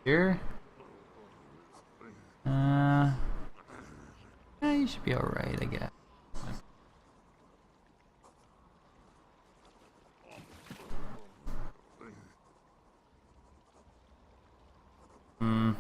Here. Yeah, you should be alright, I guess. Hmm.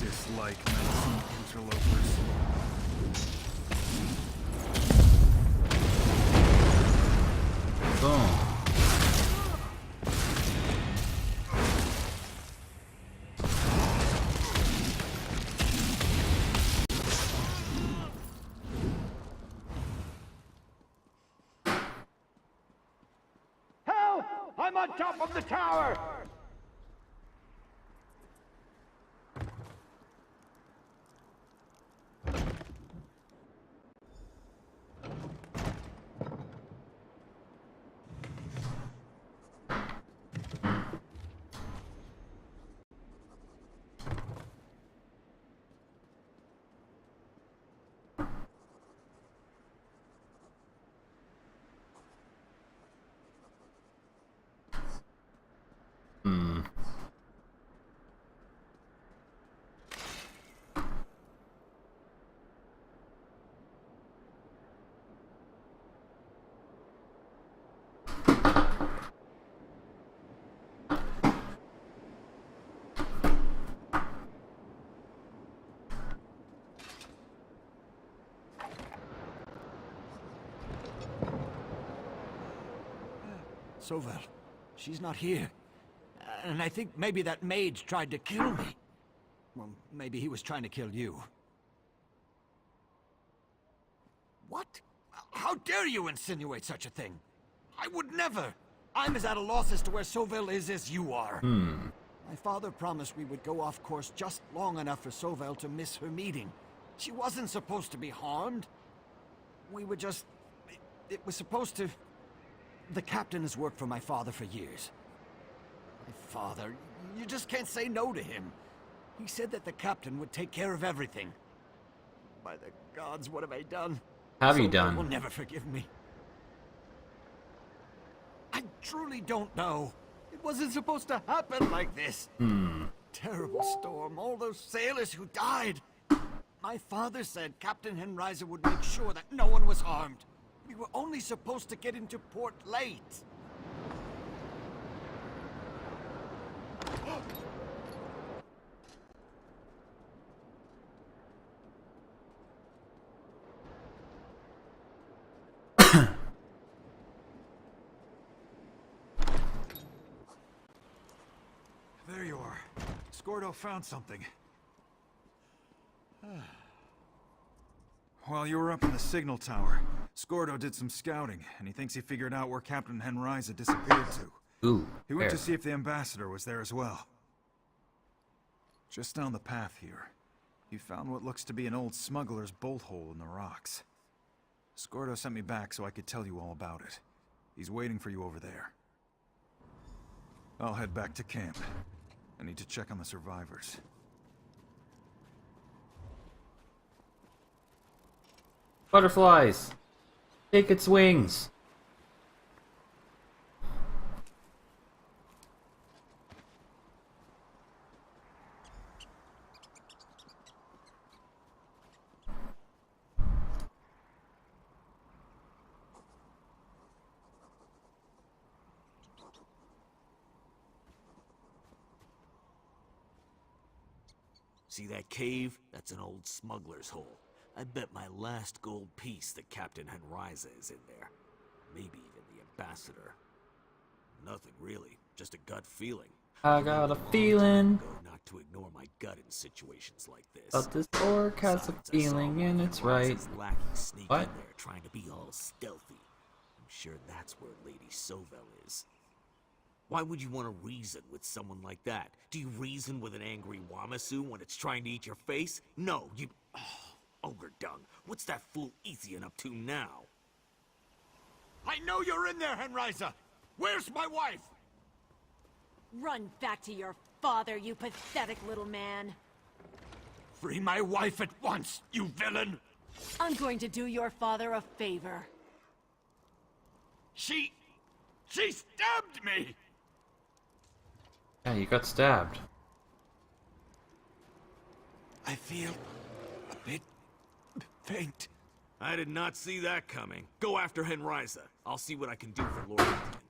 Dislike menacing interlopers. Boom. Help! I'm on top of the tower! Hmm. Sovel, she's not here. And I think maybe that mage tried to kill me. Well, maybe he was trying to kill you. What? How dare you insinuate such a thing? I would never! I'm as at a loss as to where Sovel is as you are. My father promised we would go off course just long enough for Sovel to miss her meeting. She wasn't supposed to be harmed. We were just... It was supposed to... The captain has worked for my father for years. My father, you just can't say no to him. He said that the captain would take care of everything. By the gods, what have I done? Have you Sovel done? will never forgive me. I truly don't know. It wasn't supposed to happen like this. Terrible storm, all those sailors who died. My father said Captain Henriza would make sure that no one was harmed. We were only supposed to get into port late. There you are. Scordo found something. While you were up in the signal tower, Scordo did some scouting, and he thinks he figured out where Captain Henriza disappeared to. Ooh. He went to fair. see if the ambassador was there as well. Just down the path here, he found what looks to be an old smuggler's bolt hole in the rocks. Scordo sent me back so I could tell you all about it. He's waiting for you over there. I'll head back to camp. I need to check on the survivors. Butterflies! Take its wings! See that cave? That's an old smuggler's hole. I bet my last gold piece that Captain Henriza is in there. Maybe even the ambassador. Nothing really, just a gut feeling. I got a feeling. Go not to ignore my gut in situations like this. But this orc has a Besides, I saw feeling and it's right. Henriza's lackey sneak What? in there trying to be all stealthy. sure that's where Lady Sovel is. Why would you want to reason with someone like that? Do you reason with an angry Wamasu when it's trying to eat your face? No, you... Oh, ogre dung. What's that fool Ethian up to now? I know you're in there, Henriza! Where's my wife? Run back to your father, you pathetic little man. Free my wife at once, you villain! I'm going to do your father a favor. She stabbed me! Yeah, you got stabbed. I feel a bit faint. I did not see that coming. Go after Henriza. I'll see what I can do for Lord Ethian.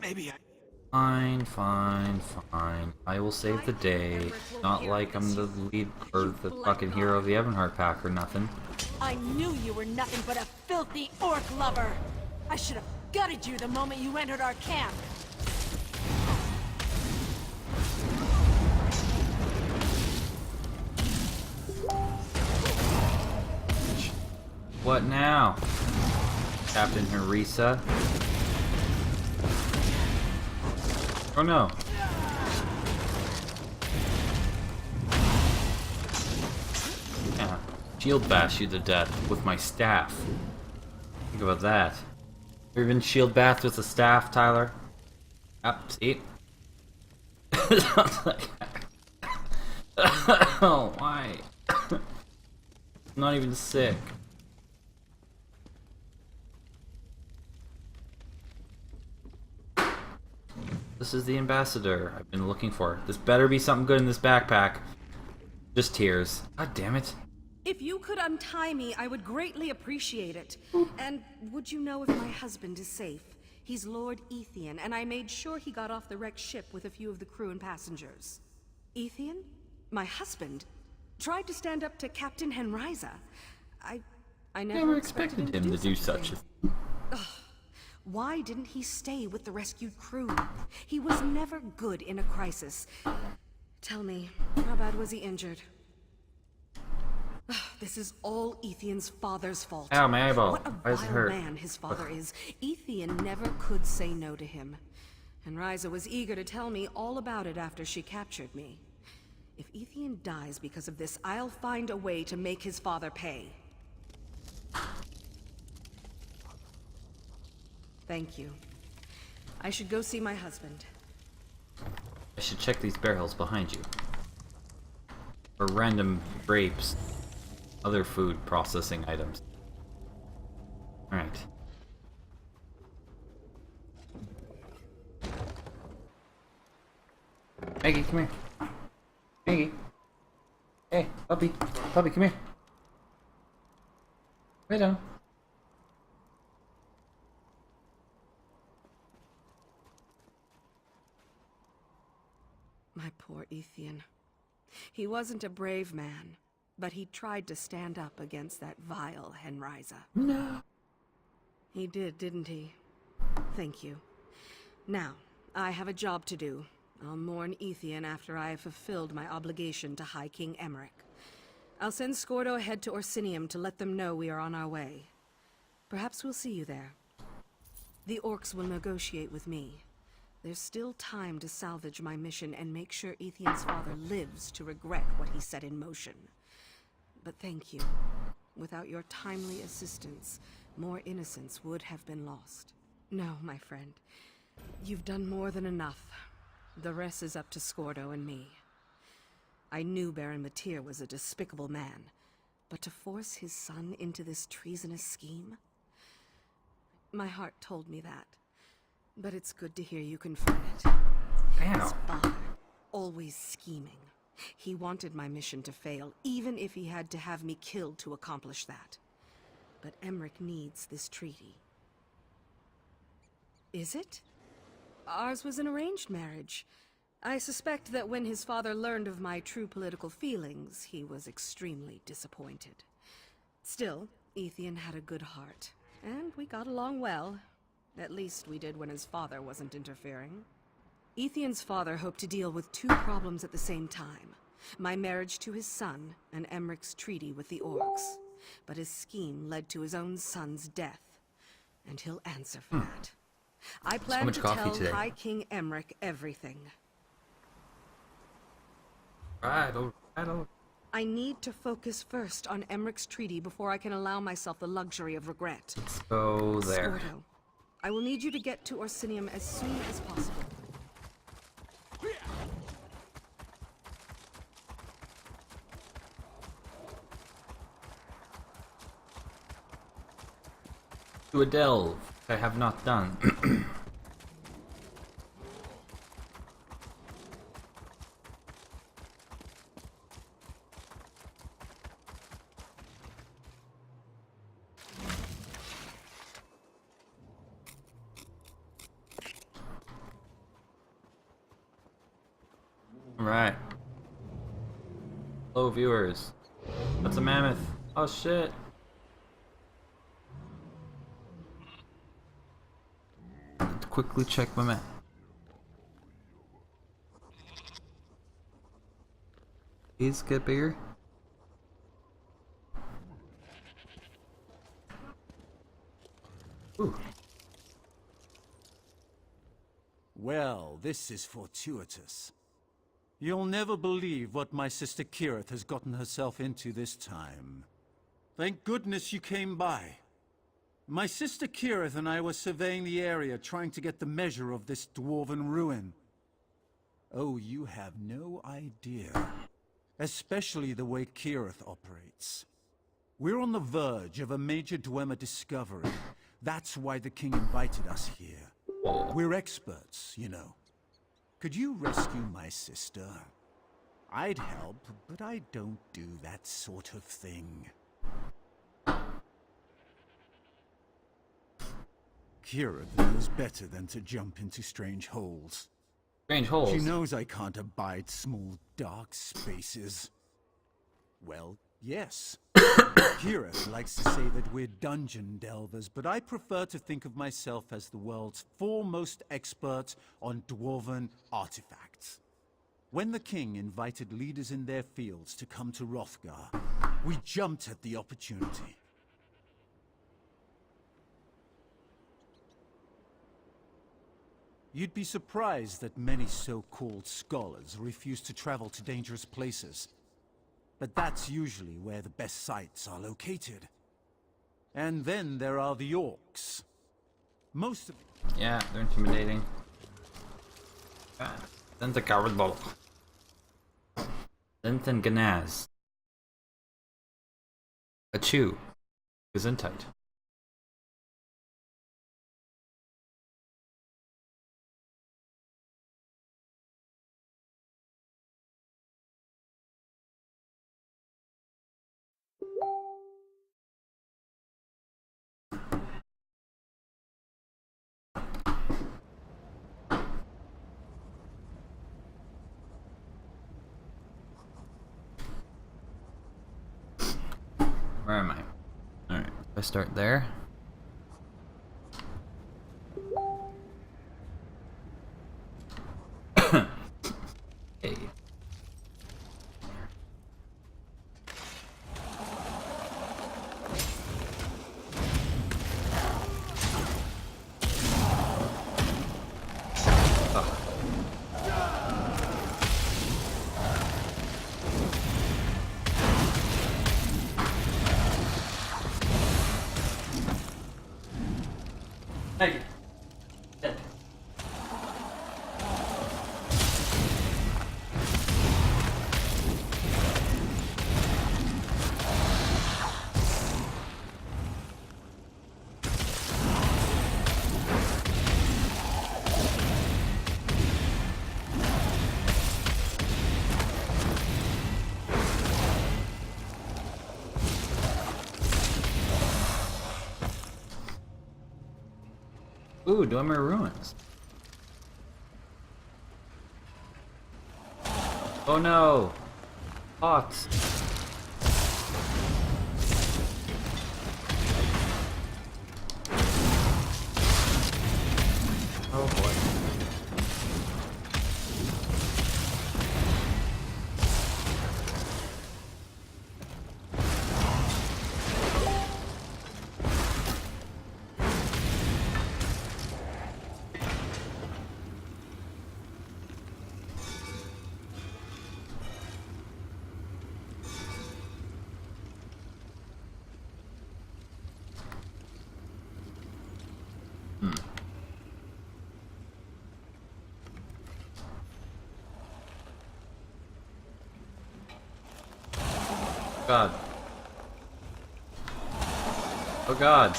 Maybe I... Fine, fine, fine. I will save the day. Not like I'm the lead or the fucking hero of the Evanhart pack or nothing. I knew you were nothing but a filthy orc lover. I should have gutted you the moment you entered our camp. What now, Captain Harissa? Oh no. Yeah, shield bash you to death with my staff. Think about that. Ever been shield bathed with a staff, Tyler? Up, see? Sounds like oh, why? I'm not even sick. This is the ambassador I've been looking for. This better be something good in this backpack. Just tears. God damn it. If you could untie me, I would greatly appreciate it. And would you know if my husband is safe? He's Lord Ethian, and I made sure he got off the wrecked ship with a few of the crew and passengers. Ethian? My husband? Tried to stand up to Captain Henriza. I never expected him to do such a thing. Why didn't he stay with the rescued crew? He was never good in a crisis. Tell me, how bad was he injured? This is all Ethian's father's fault. Ow, my eyeball. What a Why is it vile hurt? man his father is. Ethian never could say no to him. And Ryza was eager to tell me all about it after she captured me. If Ethian dies because of this, I'll find a way to make his father pay. Thank you. I should go see my husband. I should check these barrels behind you. For random grapes. Other food processing items. Alright. Maggie, come here. Maggie. Hey, puppy. Puppy, come here. Lay down. My poor Ethian. He wasn't a brave man, but he tried to stand up against that vile Henriza. No. He did, didn't he? Thank you. Now, I have a job to do. I'll mourn Ethian after I have fulfilled my obligation to High King Emmerich. I'll send Scordo ahead to Orsinium to let them know we are on our way. Perhaps we'll see you there. The orcs will negotiate with me. There's still time to salvage my mission and make sure Ethian's father lives to regret what he set in motion. But thank you. Without your timely assistance, more innocents would have been lost. No, my friend. You've done more than enough. The rest is up to Scordo and me. I knew Baron Matir was a despicable man, but to force his son into this treasonous scheme? My heart told me that. But it's good to hear you confirm it. His father, always scheming. He wanted my mission to fail, even if he had to have me killed to accomplish that. But Emmerich needs this treaty. Is it? Ours was an arranged marriage. I suspect that when his father learned of my true political feelings, he was extremely disappointed. Still, Ethian had a good heart, and we got along well. At least we did when his father wasn't interfering. Ethian's father hoped to deal with two problems at the same time. My marriage to his son, and Emmerich's treaty with the orcs. But his scheme led to his own son's death. and he'll answer for that. I plan much to coffee tell today. High King Emmerich everything. Right, all right. I need to focus first on Emmerich's treaty before I can allow myself the luxury of regret. Let's go there. Scordo, I will need you to get to Orsinium as soon as possible. To a delve I have not done. Right. Hello, viewers. That's a mammoth. Oh shit. Let's quickly check my map. These get bigger. Ooh. Well, this is fortuitous. You'll never believe what my sister Kirith has gotten herself into this time. Thank goodness you came by. My sister Kirith and I were surveying the area, trying to get the measure of this dwarven ruin. Oh, you have no idea. Especially the way Kirith operates. We're on the verge of a major Dwemer discovery. That's why the king invited us here. We're experts, you know. Could you rescue my sister? I'd help, but I don't do that sort of thing. Kirith knows better than to jump into strange holes. Strange holes. She knows I can't abide small, dark spaces. Well, yes. Kirith likes to say that we're dungeon delvers, but I prefer to think of myself as the world's foremost expert on dwarven artifacts. When the king invited leaders in their fields to come to Hrothgar, we jumped at the opportunity. You'd be surprised that many so-called scholars refuse to travel to dangerous places. But that's usually where the best sites are located. And then there are the orcs. Most of Yeah, they're intimidating. Then the coward ball. Then Ganaz. A chew. Gesundheit. Where am I? Alright, I start there. Hey. Hey. Dead. Ooh, Dwemer Ruins. Oh no! Pots! Oh boy. God. Oh God.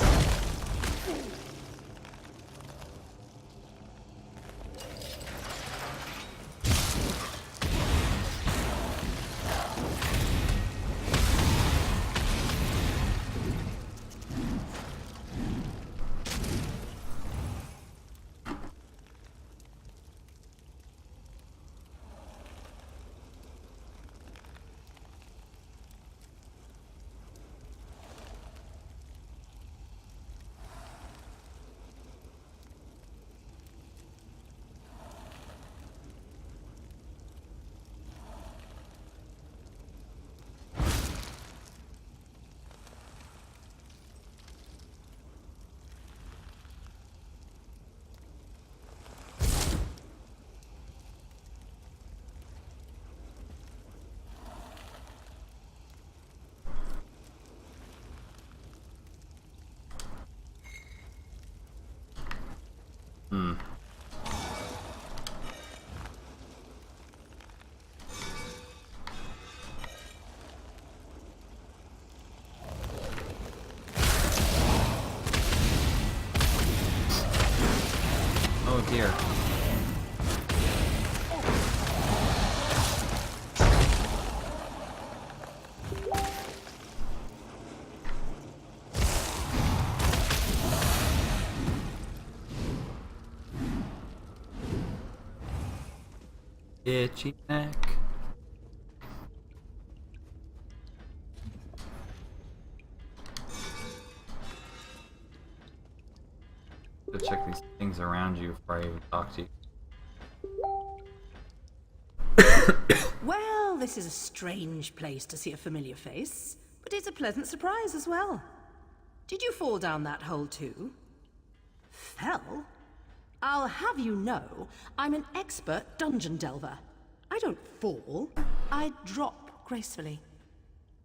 Oh dear. Itchy neck. Go check these things around you before I even talk to you. Well, this is a strange place to see a familiar face, but it's a pleasant surprise as well. Did you fall down that hole too? Fell? I'll have you know, I'm an expert dungeon delver. I don't fall, I drop gracefully.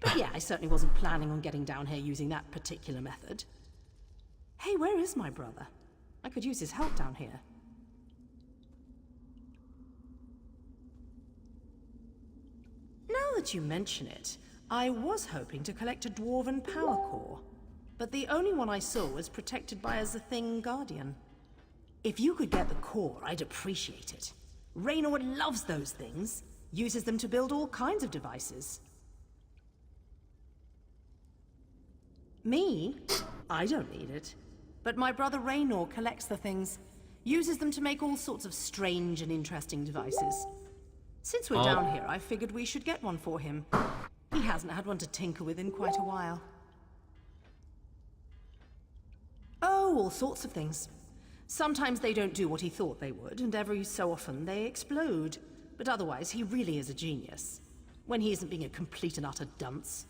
But yeah, I certainly wasn't planning on getting down here using that particular method. Hey, where is my brother? I could use his help down here. Now that you mention it, I was hoping to collect a dwarven power core, but the only one I saw was protected by a thing guardian. If you could get the core, I'd appreciate it. Raynor loves those things, uses them to build all kinds of devices. Me? I don't need it. But my brother Raynor collects the things, uses them to make all sorts of strange and interesting devices. Since we're down here, I figured we should get one for him. He hasn't had one to tinker with in quite a while. Oh, all sorts of things. Sometimes they don't do what he thought they would, and every so often they explode. But otherwise, he really is a genius. When he isn't being a complete and utter dunce.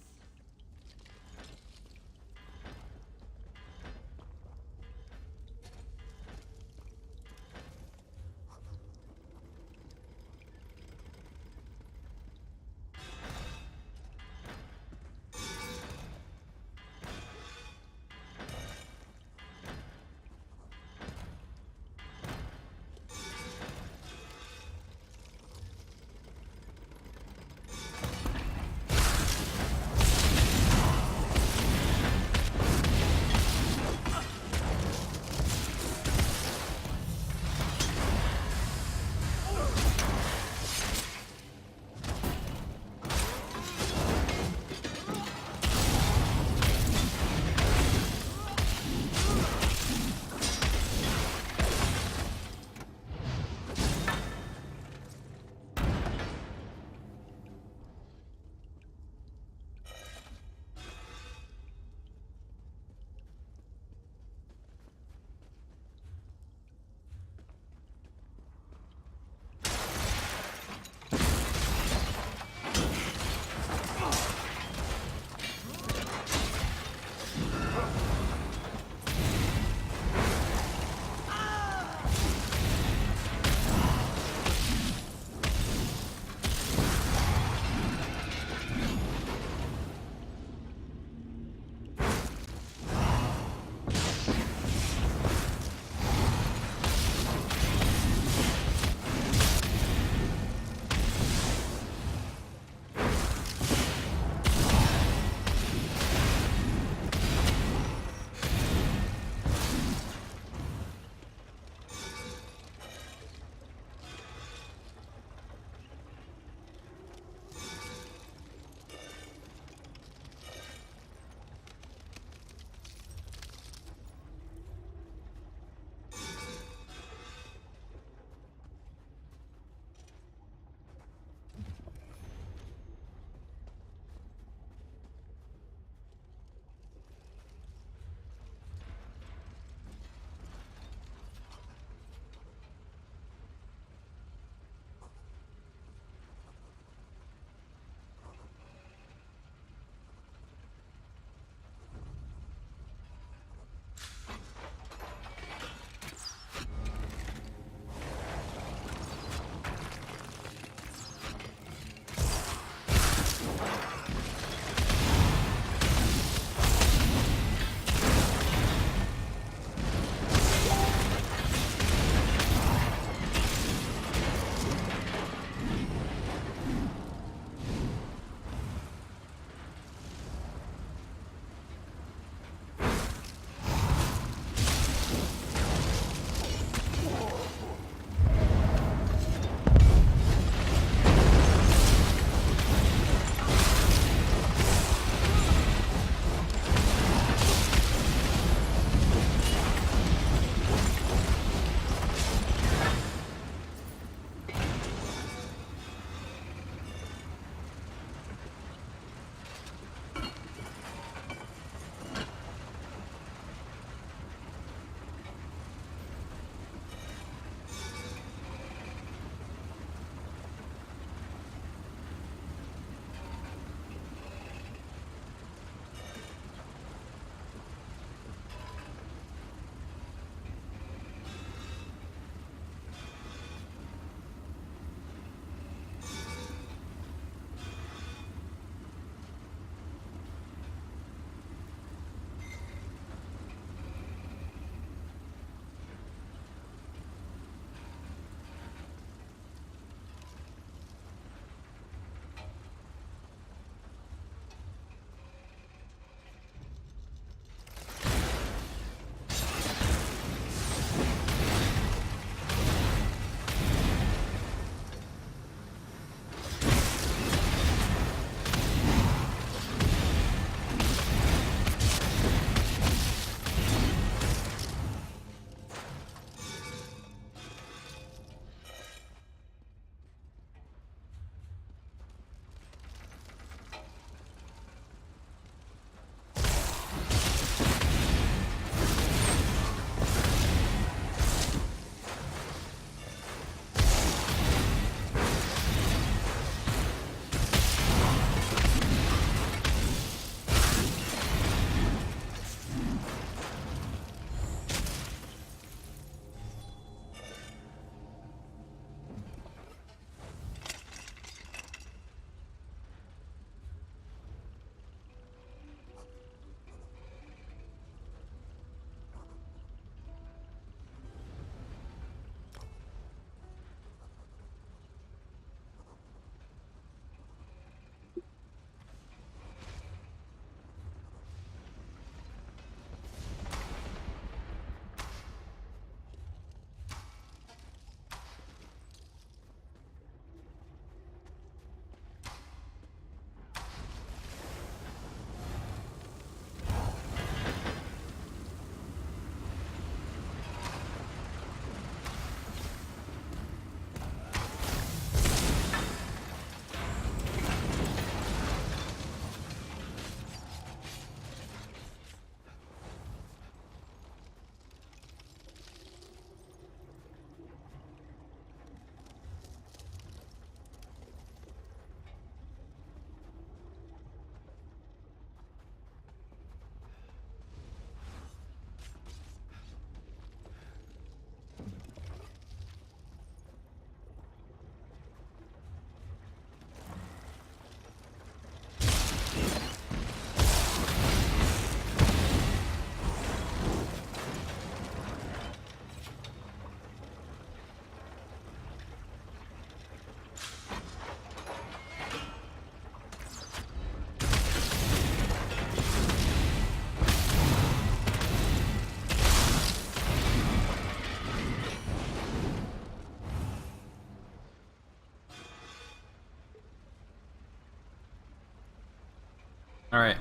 Alright.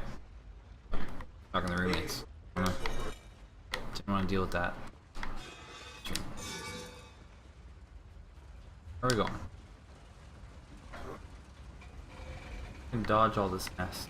Talking to the roommates. Didn't want to deal with that. Where are we going? We can dodge all this mess.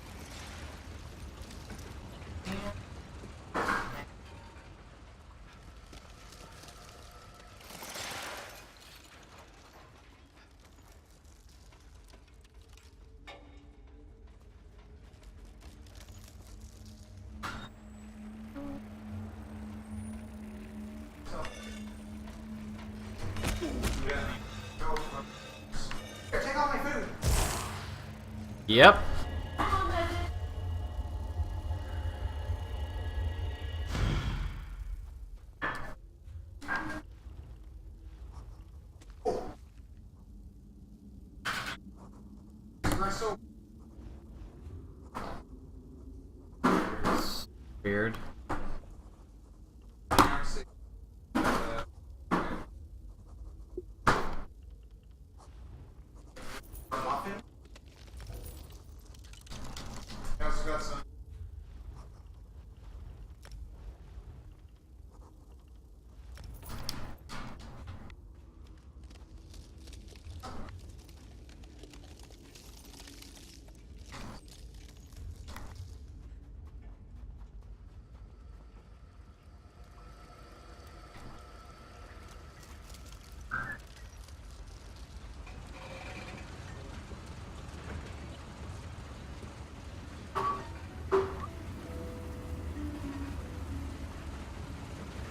Take all my food. Yep. Weird.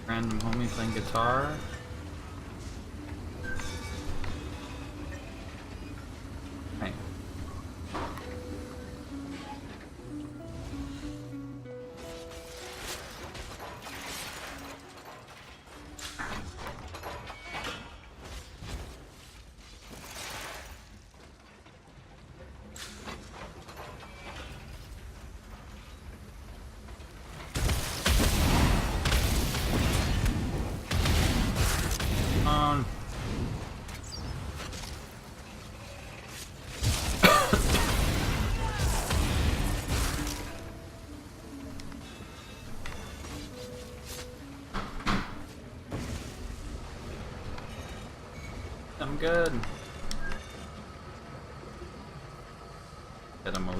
Random homie playing guitar. Hey. On. I'm good. Get him out.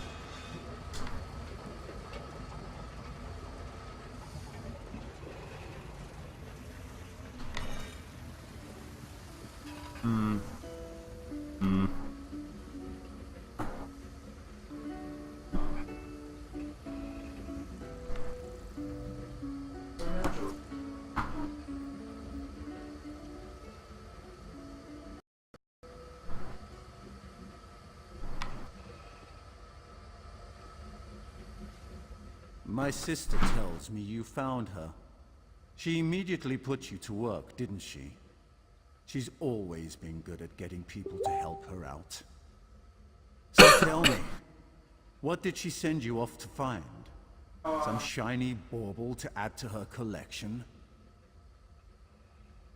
My sister tells me you found her. She immediately put you to work, didn't she? She's always been good at getting people to help her out. So tell me, what did she send you off to find? Some shiny bauble to add to her collection?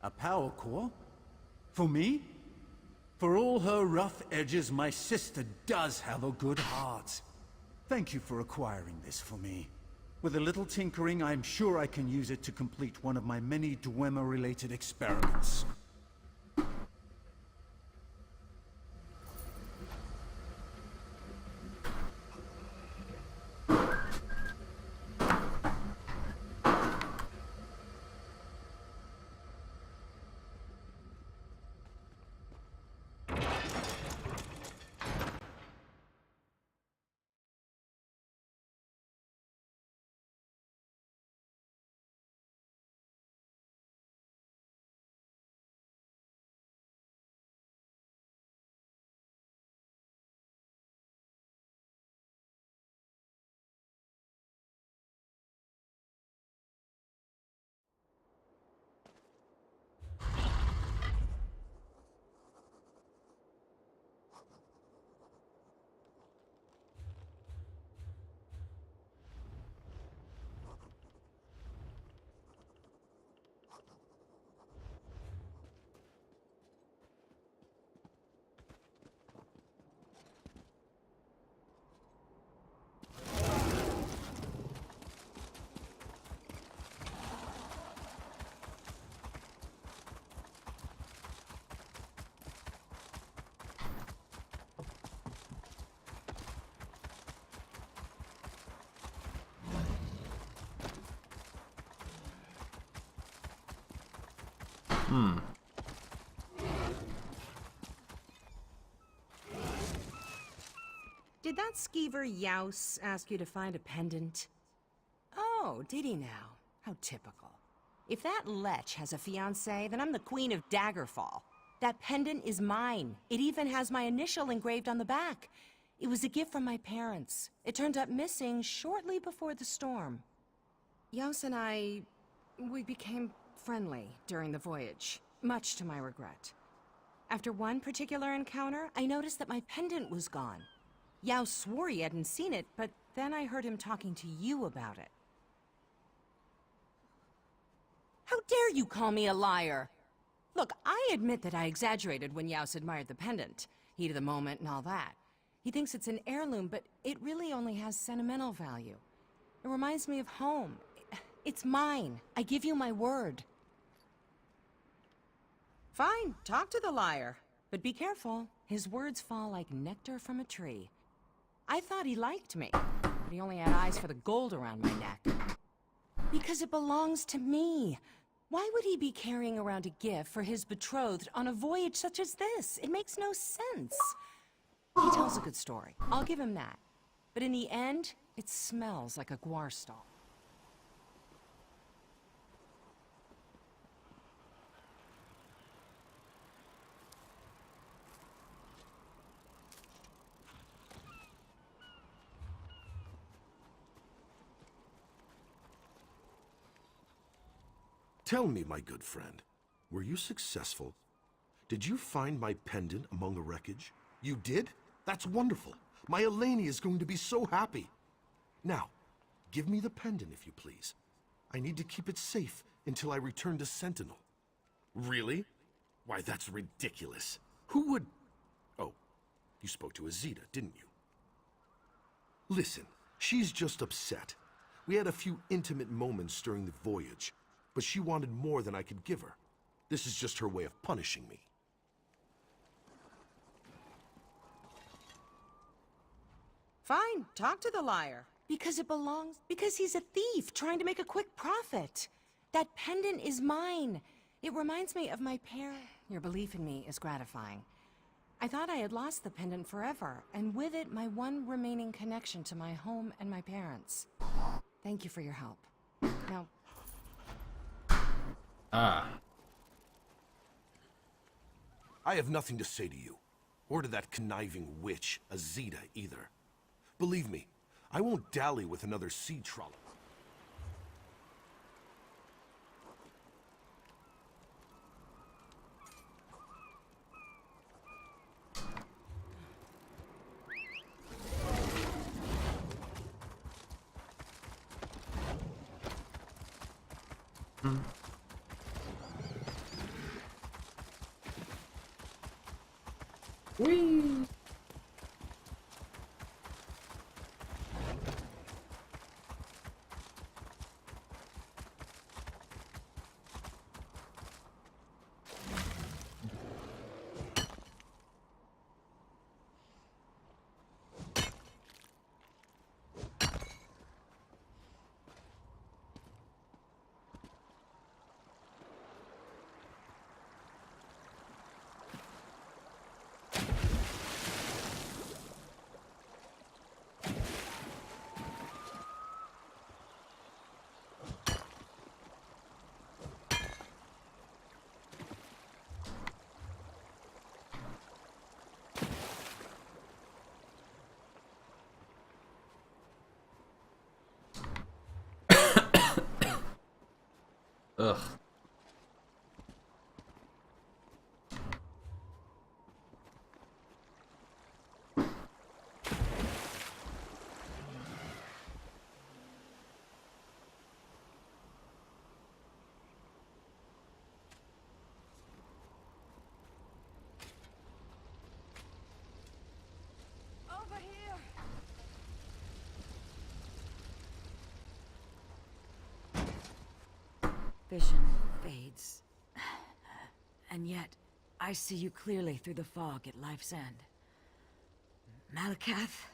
A power core? For me? For all her rough edges, my sister does have a good heart. Thank you for acquiring this for me. With a little tinkering, I'm sure I can use it to complete one of my many Dwemer-related experiments. Did that skeever Yaus ask you to find a pendant? Oh, did he now? How typical. If that lech has a fiancé, then I'm the queen of Daggerfall. That pendant is mine. It even has my initial engraved on the back. It was a gift from my parents. It turned up missing shortly before the storm. Yaus and we became friendly during the voyage, much to my regret. After one particular encounter, I noticed that my pendant was gone. Yaus swore he hadn't seen it, but then I heard him talking to you about it. How dare you call me a liar? Look, I admit that I exaggerated when Yaus admired the pendant. Heat of the moment and all that. He thinks it's an heirloom, but it really only has sentimental value. It reminds me of home. It's mine. I give you my word. Fine, talk to the liar. But be careful. His words fall like nectar from a tree. I thought he liked me, but he only had eyes for the gold around my neck. Because it belongs to me. Why would he be carrying around a gift for his betrothed on a voyage such as this? It makes no sense. He tells a good story. I'll give him that. But in the end, it smells like a guar stall. Tell me, my good friend, were you successful? Did you find my pendant among the wreckage? You did? That's wonderful. My Eleni is going to be so happy. Now, give me the pendant, if you please. I need to keep it safe until I return to Sentinel. Really? Why, that's ridiculous. Who would... Oh, you spoke to Azita, didn't you? Listen, she's just upset. We had a few intimate moments during the voyage, but she wanted more than I could give her. This is just her way of punishing me. Fine, talk to the liar. Because it belongs... Because he's a thief trying to make a quick profit. That pendant is mine. It reminds me of my parents. Your belief in me is gratifying. I thought I had lost the pendant forever, and with it, my one remaining connection to my home and my parents. Thank you for your help. Now... I have nothing to say to you, or to that conniving witch, Azita, either. Believe me, I won't dally with another sea trollop. Whee! Ugh. Over here! Vision fades. And yet, I see you clearly through the fog at life's end. Malakath?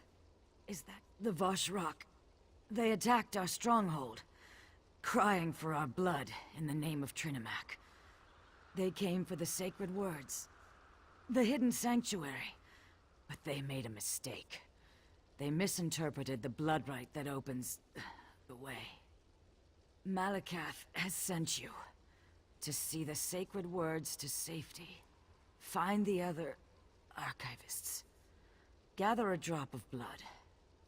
Is that the Vosh Rock? They attacked our stronghold, crying for our blood in the name of Trinimac. They came for the sacred words. The hidden sanctuary. But they made a mistake. They misinterpreted the blood rite that opens the way. Malakath has sent you to see the sacred words to safety. Find the other archivists. Gather a drop of blood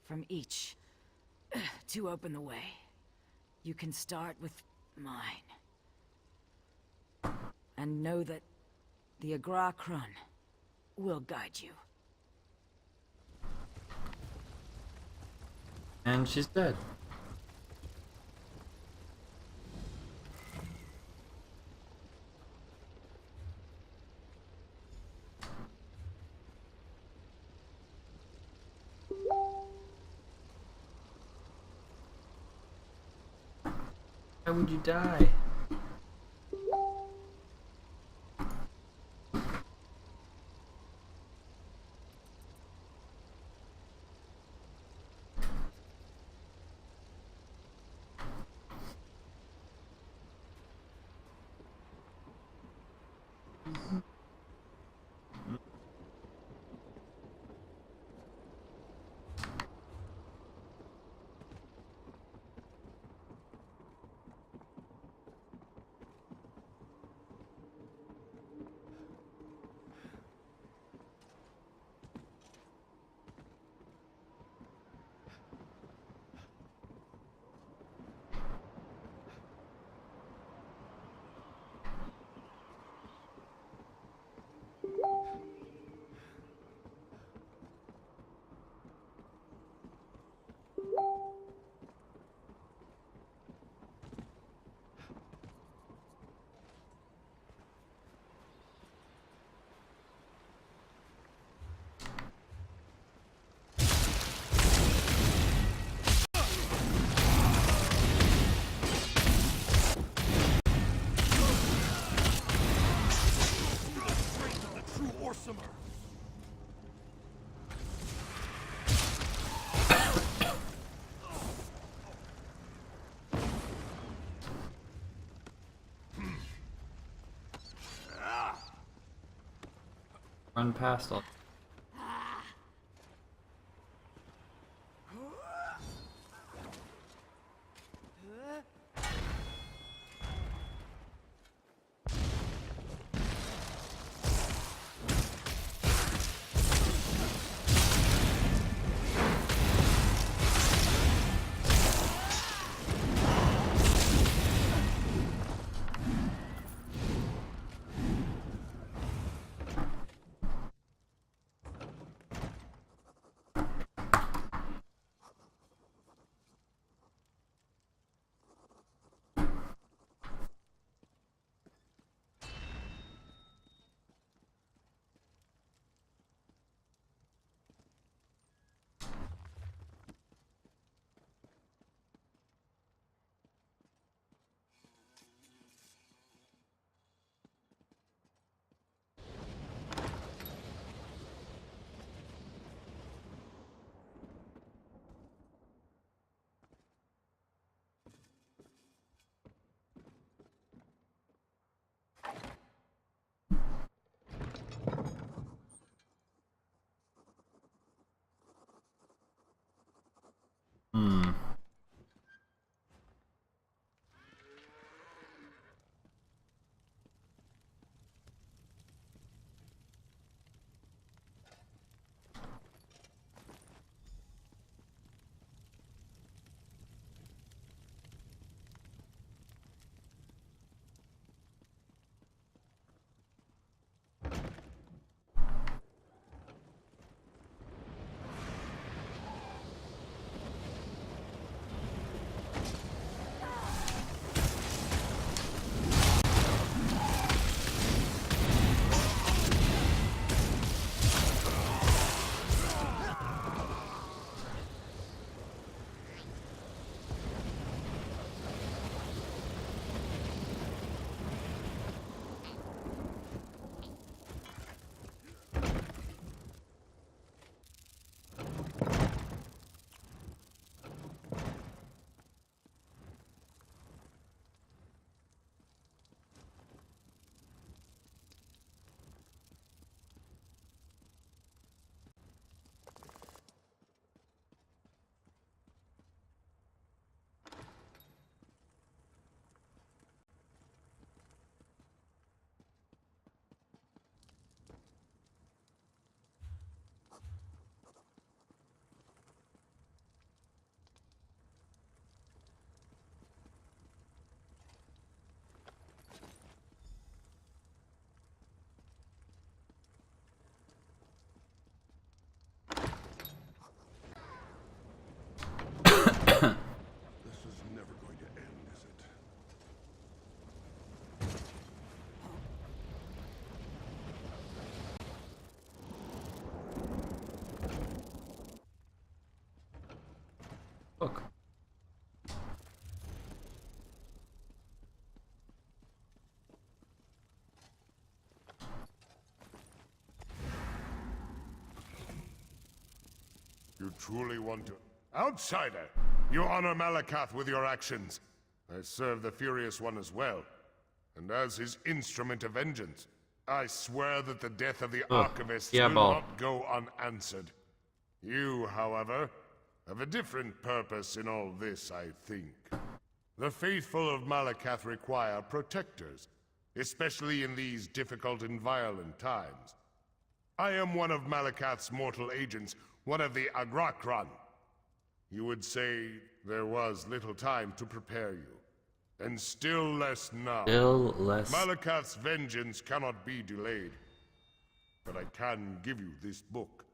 from each to open the way. You can start with mine. And know that the Agra Krun will guide you. And she's dead. Why would you die? Run past all. You truly want to... Outsider! You honor Malakath with your actions. I serve the Furious One as well. And as his instrument of vengeance, I swear that the death of the Archivists will not go unanswered. You, however, have a different purpose in all this, I think. The faithful of Malakath require protectors, especially in these difficult and violent times. I am one of Malakath's mortal agents, one of the Agrakran. You would say there was little time to prepare you. And still less now. Still less. Malakath's vengeance cannot be delayed. But I can give you this book.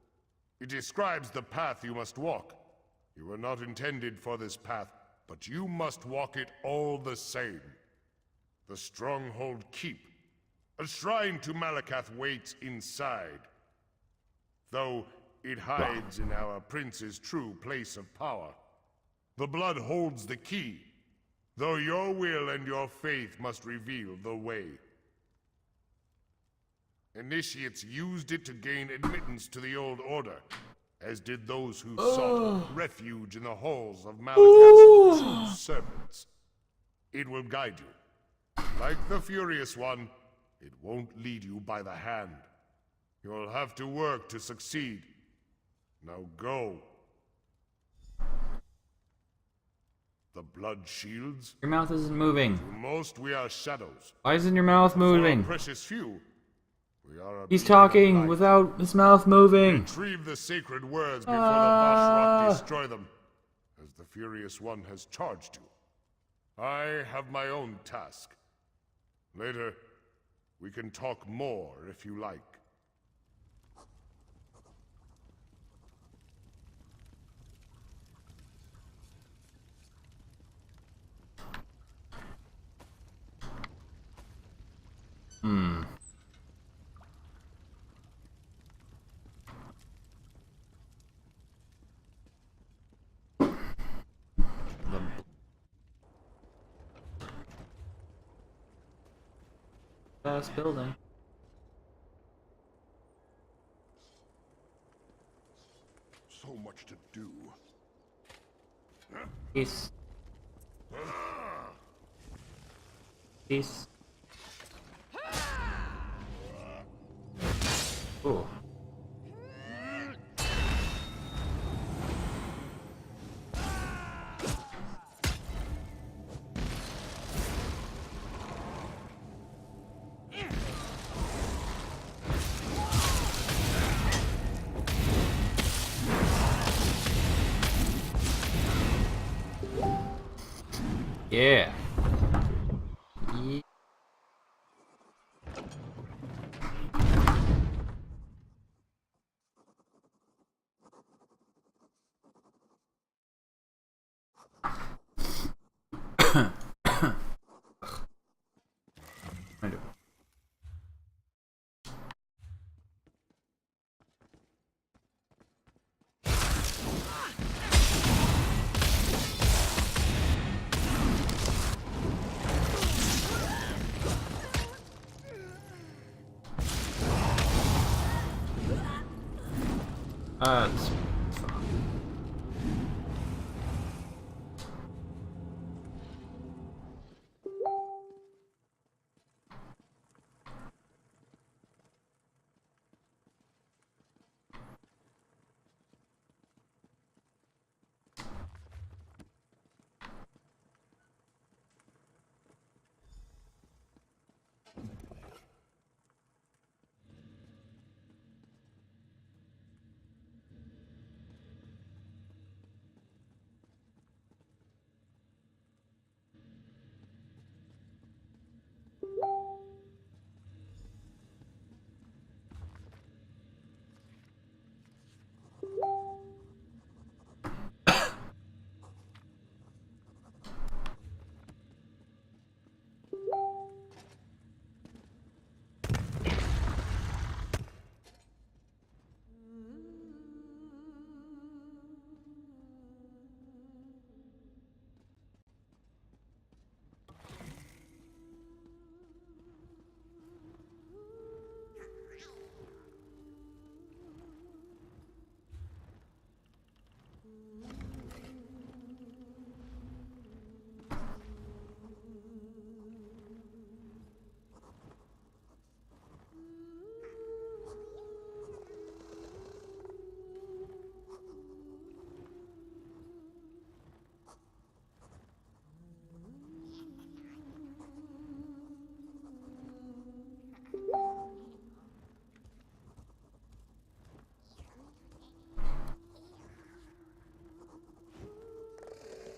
It describes the path you must walk. You were not intended for this path, but you must walk it all the same. The Stronghold Keep. A shrine to Malakath waits inside. Though it hides in our prince's true place of power. The blood holds the key. Though your will and your faith must reveal the way. Initiates used it to gain admittance to the old order, as did those who sought refuge in the halls of Malakath's true servants. It will guide you. Like the Furious One, it won't lead you by the hand. You'll have to work to succeed. Now go. The blood shields. Your mouth isn't moving. To most we are shadows. Why isn't your mouth moving? For a precious few. We are a He's beacon of talking light. without his mouth moving. Retrieve the sacred words before the Vashrock destroy them, as the Furious One has charged you. I have my own task. Later, we can talk more if you like. Fast building. So much to do. Peace. Peace. Ooh. Yeah. I do. It's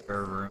spare room.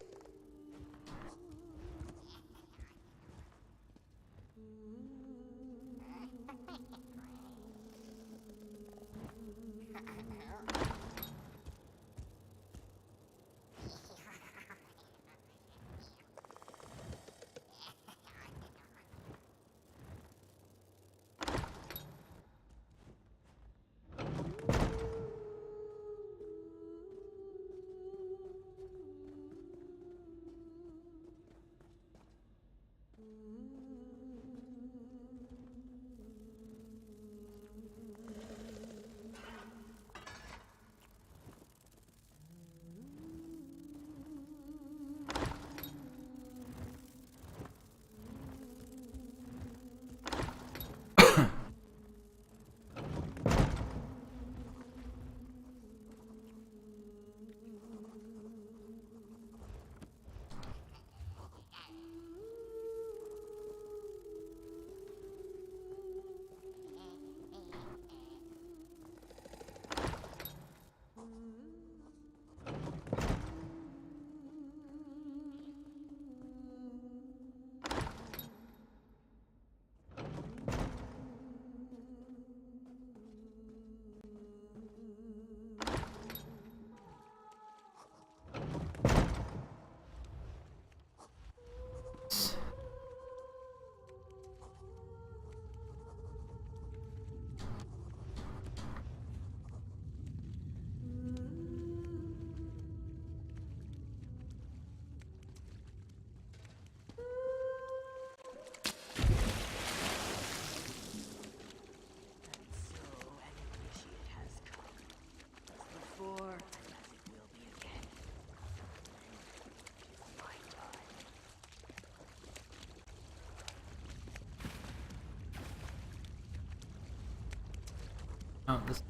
Oh, this.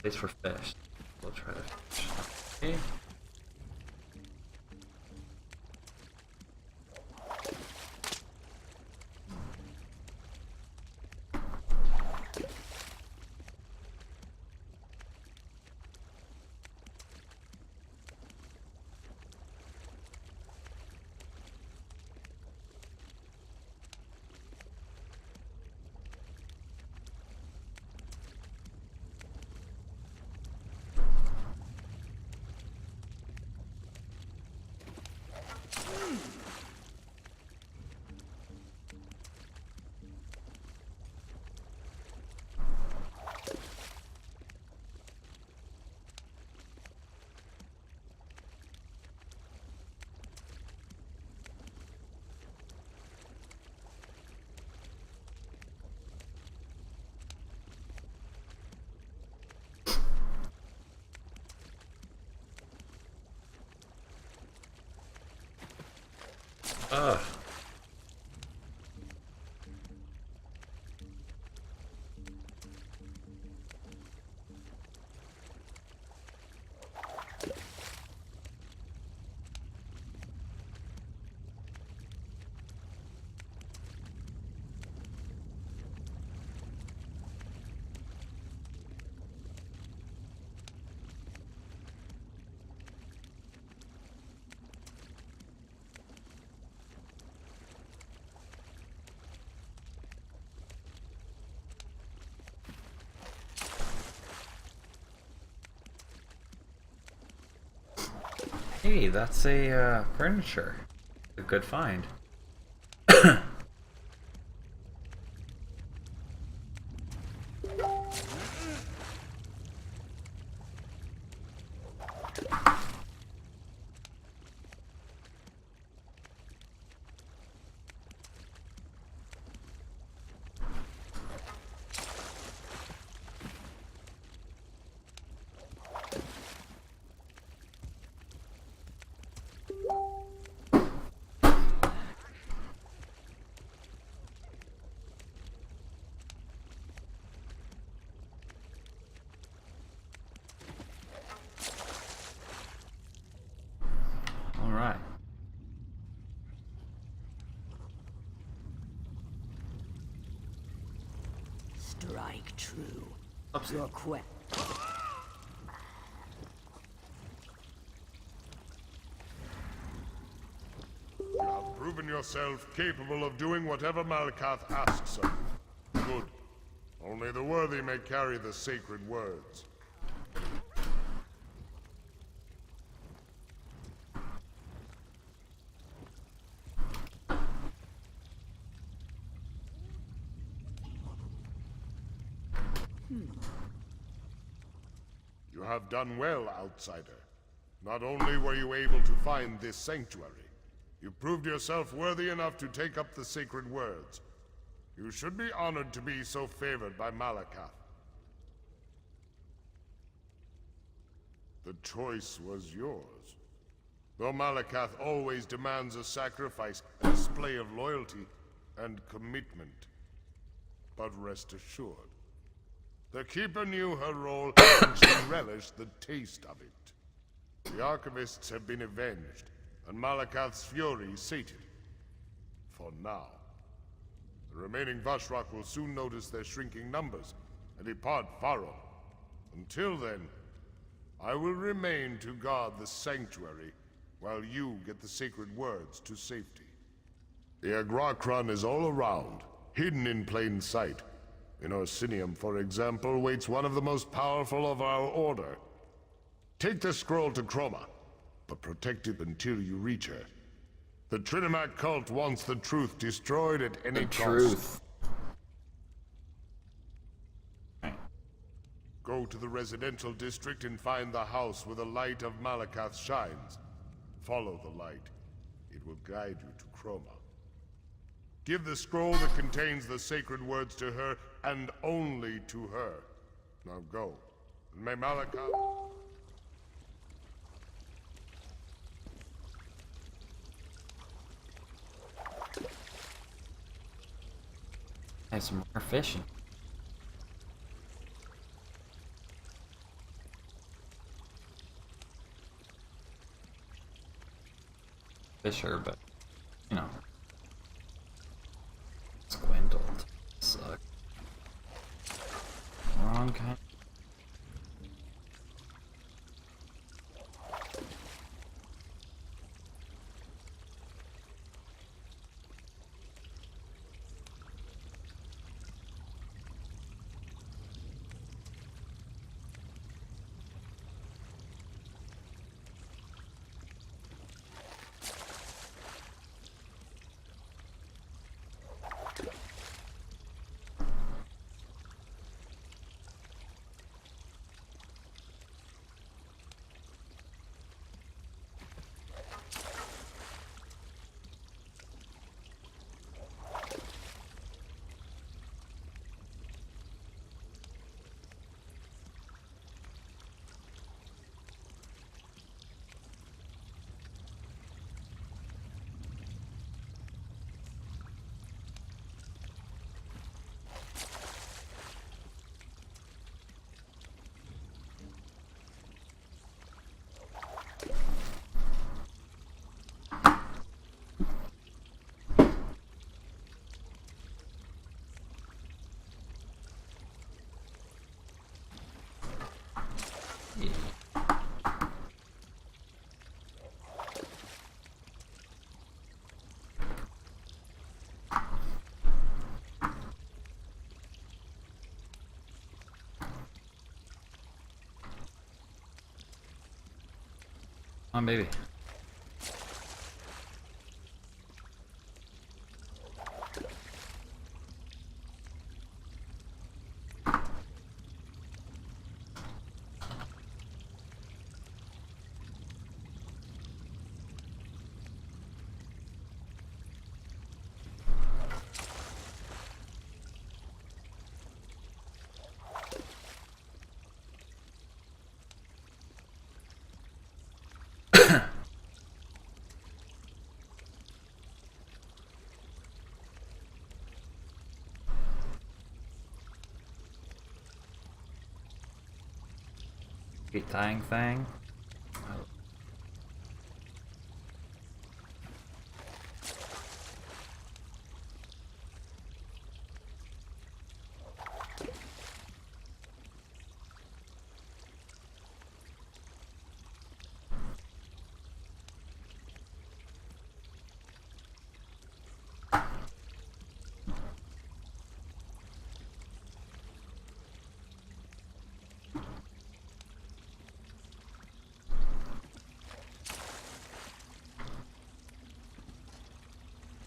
Place for fish. We'll try to fish. Okay. Ugh. Hey, that's a furniture. A good find. All right. Strike true. Oops. Your quest. You have proven yourself capable of doing whatever Malakath asks of you. Good. Only the worthy may carry the sacred words. You have done well, outsider. Not only were you able to find this sanctuary, you proved yourself worthy enough to take up the sacred words. You should be honored to be so favored by Malakath. The choice was yours. Though Malakath always demands a sacrifice, a display of loyalty and commitment. But rest assured, the Keeper knew her role and she relished the taste of it. The Archivists have been avenged, and Malakath's fury sated. For now. The remaining Vashrak will soon notice their shrinking numbers and depart Farum. Until then, I will remain to guard the sanctuary while you get the sacred words to safety. The Agrakron is all around, hidden in plain sight. In Orsinium, for example, waits one of the most powerful of our order. Take the scroll to Chroma, but protect it until you reach her. The Trinimac cult wants the truth destroyed at any cost. Truth. Go to the residential district and find the house where the light of Malakath shines. Follow the light. It will guide you to Chroma. Give the scroll that contains the sacred words to her, and only to her. Now go, and may Malakath... Have some more fishing. Fisher, but you know, it's dwindled. Suck. Wrong kind. Come on, baby. Big dying thing.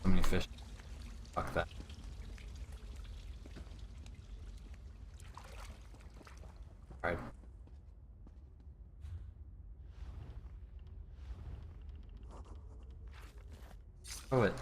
So many fish. Fuck that. Alright. Oh, it.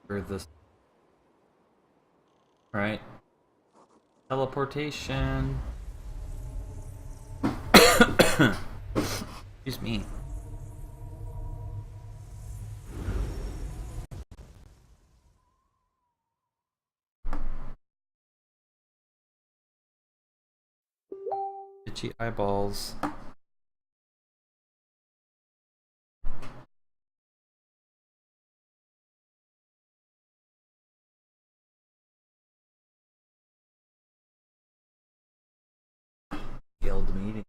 For this. Alright. Teleportation. Excuse me. Itchy eyeballs. Guild meeting.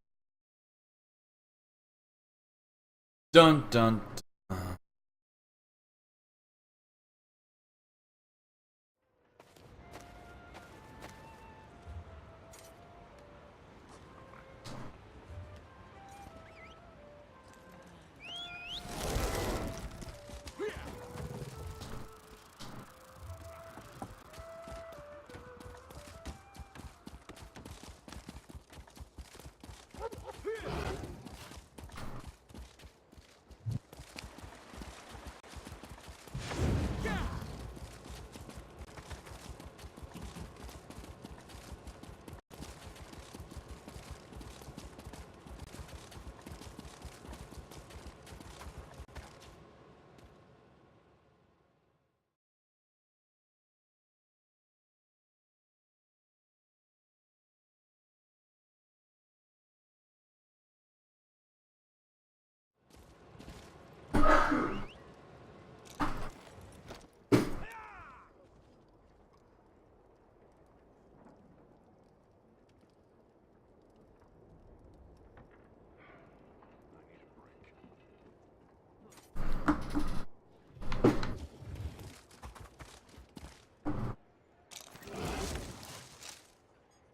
Dun dun dun.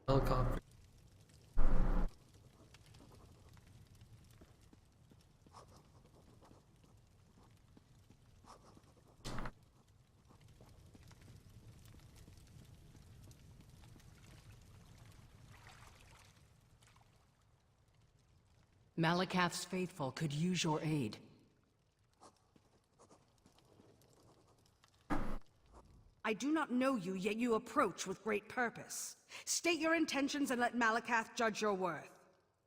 Helicopter. Malakath's faithful could use your aid. I do not know you, yet you approach with great purpose. State your intentions and let Malakath judge your worth.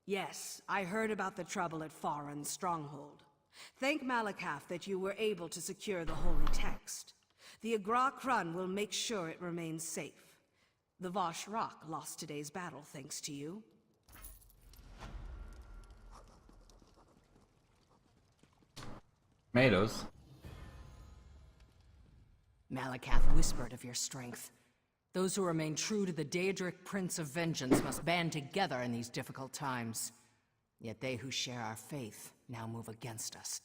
Yes, I heard about the trouble at Faron's stronghold. Thank Malakath that you were able to secure the holy text. The Agra Krun will make sure it remains safe. The Vosh Rock lost today's battle thanks to you. Tomatoes. Malakath whispered of your strength. Those who remain true to the Daedric Prince of Vengeance must band together in these difficult times. Yet they who share our faith now move against us.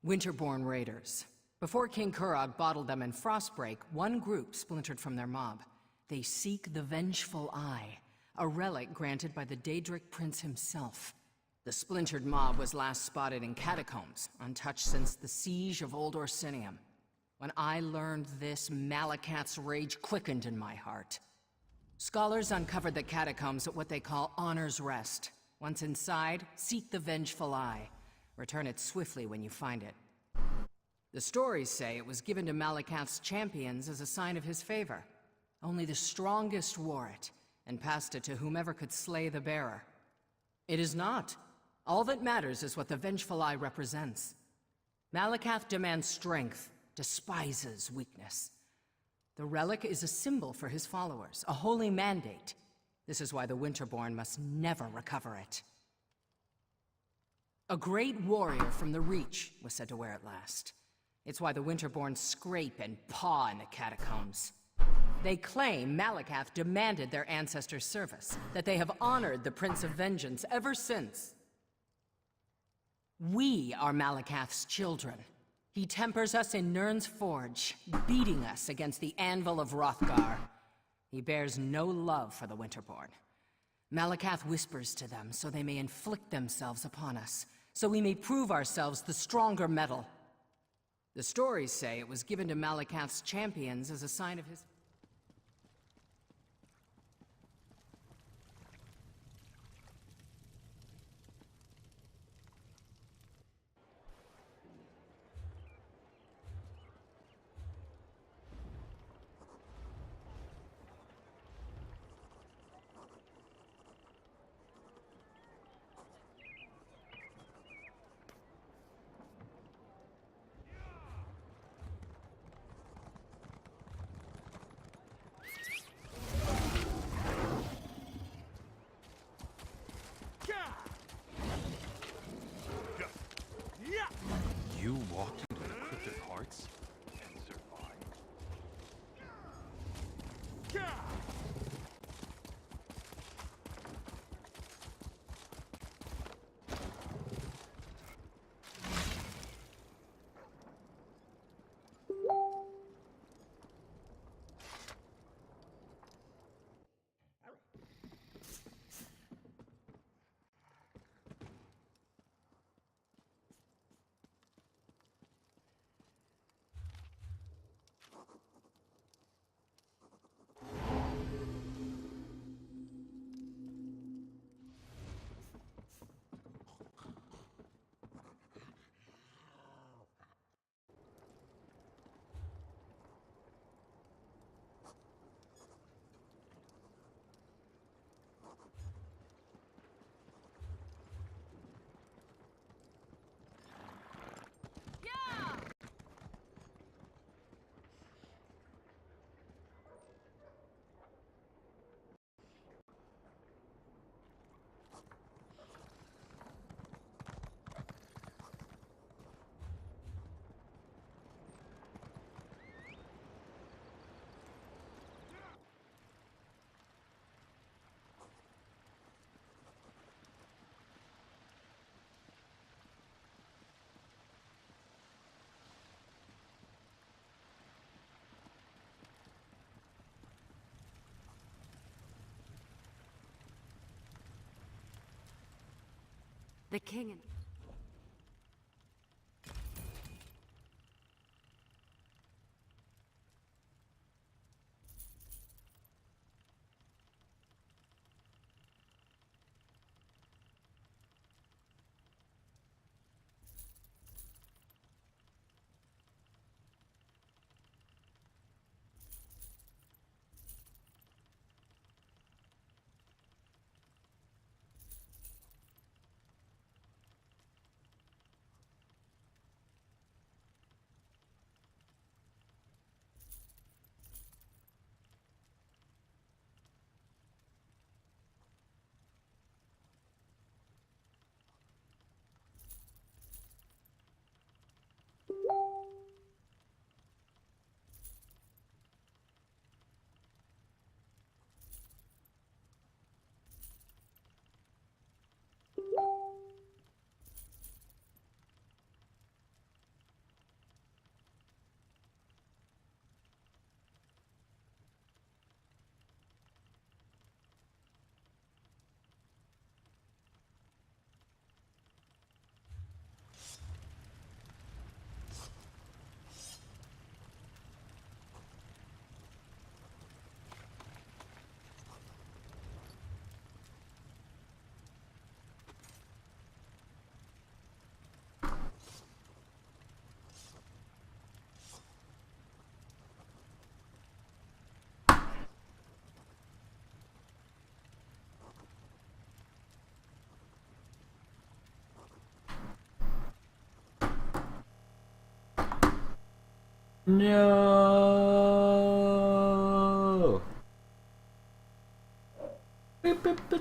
Winterborn raiders. Before King Kurog bottled them in Frostbreak, one group splintered from their mob. They seek the Vengeful Eye, a relic granted by the Daedric Prince himself. The splintered mob was last spotted in catacombs, untouched since the siege of Old Orsinium. When I learned this, Malakath's rage quickened in my heart. Scholars uncovered the catacombs at what they call Honor's Rest. Once inside, seek the Vengeful Eye. Return it swiftly when you find it. The stories say it was given to Malakath's champions as a sign of his favor. Only the strongest wore it, and passed it to whomever could slay the bearer. It is not. All that matters is what the Vengeful Eye represents. Malakath demands strength, despises weakness. The relic is a symbol for his followers, a holy mandate. This is why the Winterborn must never recover it. A great warrior from the Reach was said to wear it last. It's why the Winterborn scrape and paw in the catacombs. They claim Malakath demanded their ancestors' service, that they have honored the Prince of Vengeance ever since. We are Malakath's children. He tempers us in Nirn's forge, beating us against the anvil of Hrothgar. He bears no love for the Winterborn. Malakath whispers to them so they may inflict themselves upon us, so we may prove ourselves the stronger metal. The stories say it was given to Malakath's champions as a sign of his... You walked into the Crypt of Hearts and survived. The king and... No. Beep, beep, beep.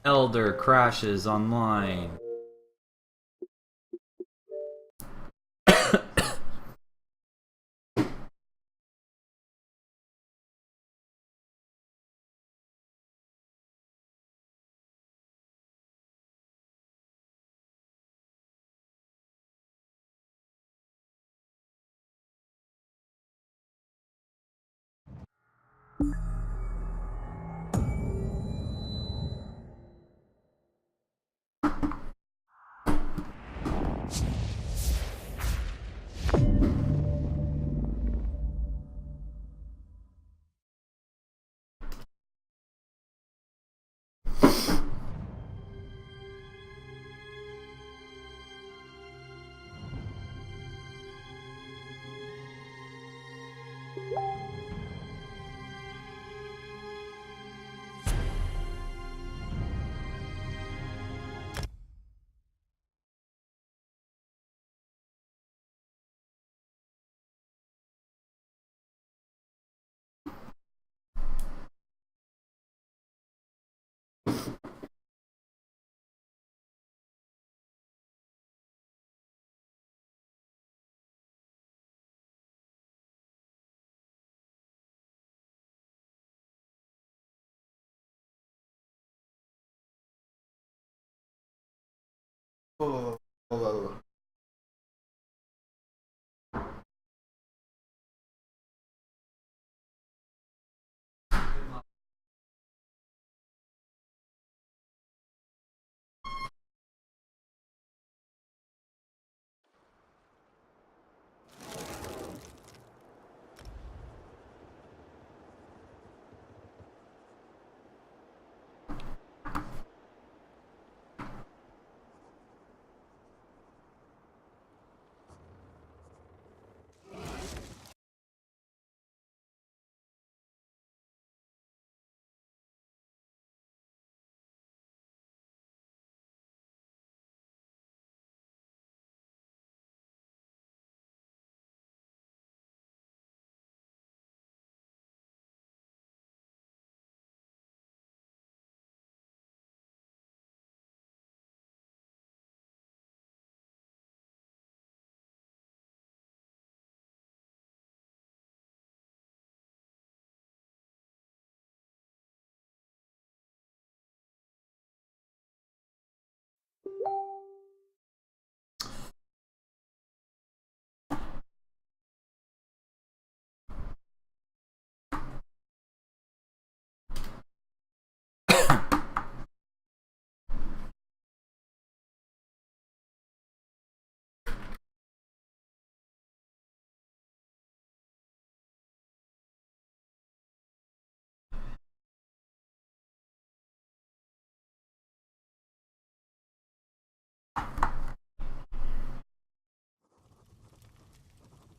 Elder crashes online.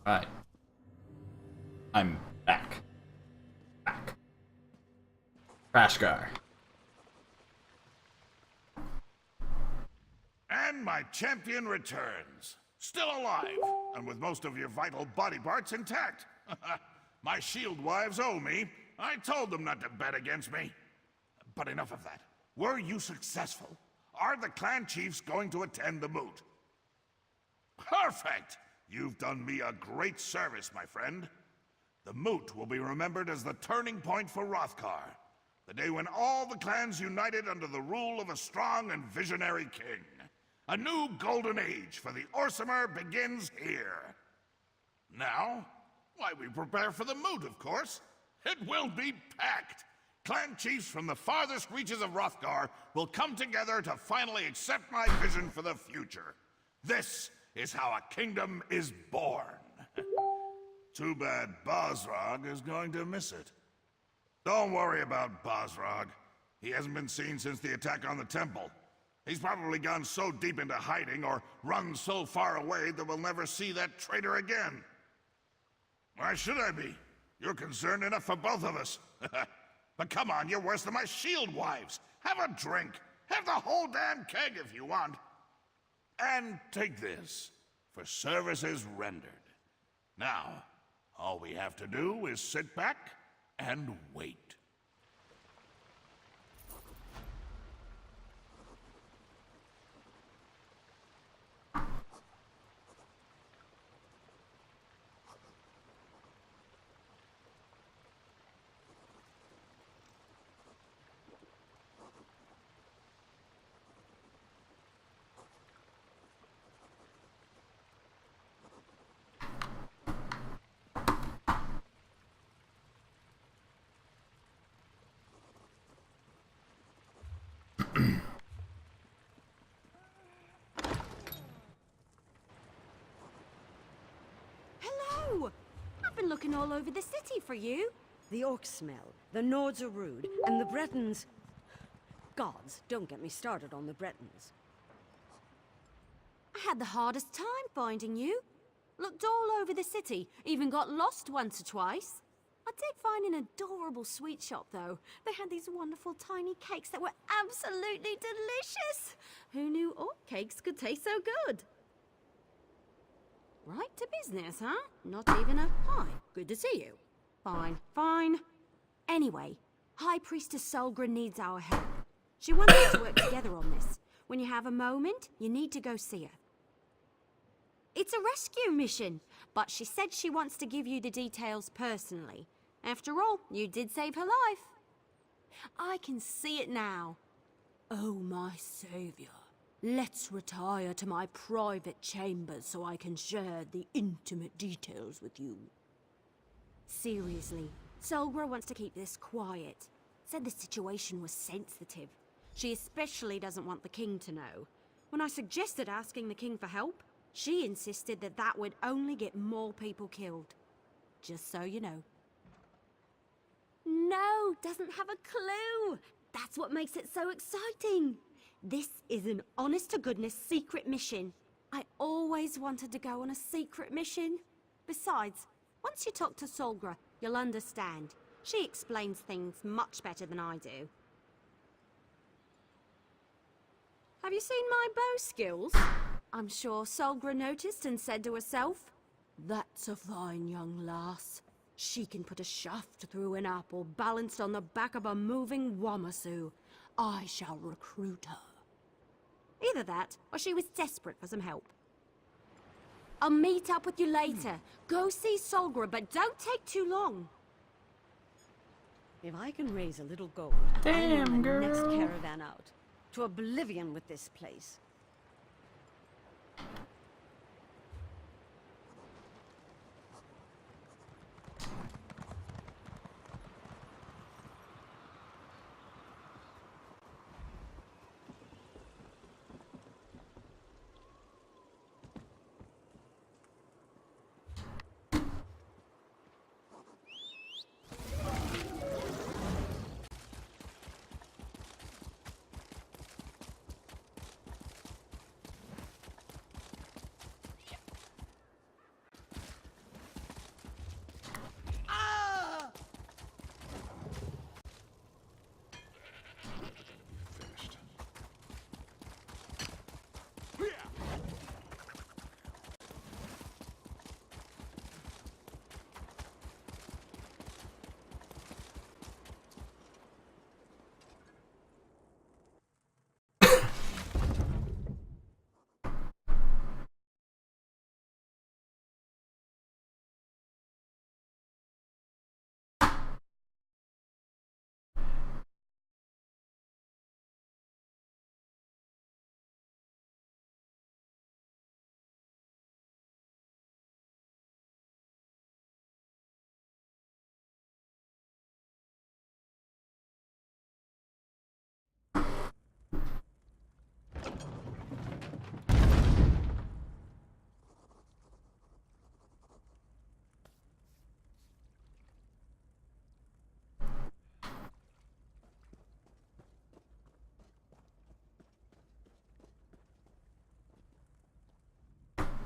Right. I'm back. Back. Crash car. And my champion returns. Still alive, and with most of your vital body parts intact. My shield wives owe me. I told them not to bet against me. But enough of that. Were you successful? Are the clan chiefs going to attend the moot? Perfect! You've done me a great service, my friend. The moot will be remembered as the turning point for Hrothgar. The day when all the clans united under the rule of a strong and visionary king. A new golden age for the Orsimer begins here. Now, why, we prepare for the moot, of course. It will be packed. Clan chiefs from the farthest reaches of Hrothgar will come together to finally accept my vision for the future. This is how a kingdom is born. Too bad Bosrog is going to miss it. Don't worry about Bosrog. He hasn't been seen since the attack on the temple. He's probably gone so deep into hiding or run so far away that we'll never see that traitor again. Why should I be? You're concerned enough for both of us. But come on, you're worse than my shield wives. Have a drink. Have the whole damn keg if you want. And take this for services rendered. Now, all we have to do is sit back and wait. Hello! I've been looking all over the city for you. The orcs smell, the Nords are rude, and the Bretons... Gods, don't get me started on the Bretons. I had the hardest time finding you. Looked all over the city, even got lost once or twice. I did find an adorable sweet shop, though. They had these wonderful tiny cakes that were absolutely delicious. Who knew orc cakes could taste so good? Right to business, huh? Not even a hi. Good to see you. Fine, fine. Anyway, High Priestess Solgra needs our help. She wants us to work together on this. When you have a moment, you need to go see her. It's a rescue mission, but she said she wants to give you the details personally. After all, you did save her life. I can see it now. Oh, my savior. Let's retire to my private chambers so I can share the intimate details with you. Seriously, Solgra wants to keep this quiet. Said the situation was sensitive. She especially doesn't want the king to know. When I suggested asking the king for help, she insisted that that would only get more people killed. Just so you know. No, doesn't have a clue. That's what makes it so exciting. This is an honest-to-goodness secret mission. I always wanted to go on a secret mission. Besides, once you talk to Solgra, you'll understand. She explains things much better than I do. Have you seen my bow skills? I'm sure Solgra noticed and said to herself, "That's a fine young lass. She can put a shaft through an apple balanced on the back of a moving Wamasu. I shall recruit her." Either that, or she was desperate for some help. I'll meet up with you later. Go see Solgra, but don't take too long. If I can raise a little gold, Damn, I'm on the girl. next caravan out. To oblivion with this place.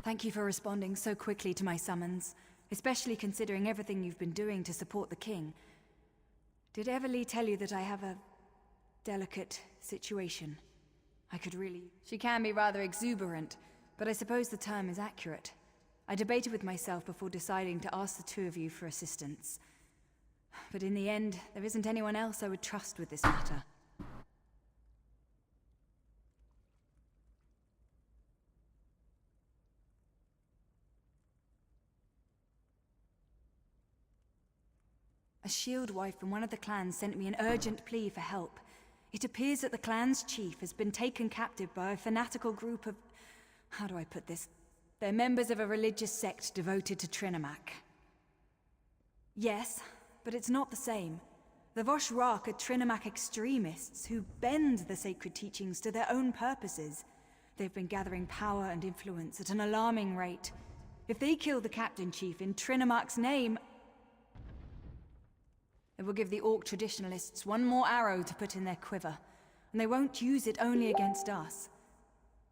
Thank you for responding so quickly to my summons, especially considering everything you've been doing to support the king. Did Everly tell you that I have a delicate situation? I could really... She can be rather exuberant, but I suppose the term is accurate. I debated with myself before deciding to ask the two of you for assistance. But in the end, there isn't anyone else I would trust with this matter. A shield wife from one of the clans sent me an urgent plea for help. It appears that the clan's chief has been taken captive by a fanatical group of... how do I put this? They're members of a religious sect devoted to Trinimac. Yes, but it's not the same. The Vosh-Rak are Trinimac extremists who bend the sacred teachings to their own purposes. They've been gathering power and influence at an alarming rate. If they kill the Captain Chief in Trinimac's name, it will give the Orc traditionalists one more arrow to put in their quiver, and they won't use it only against us.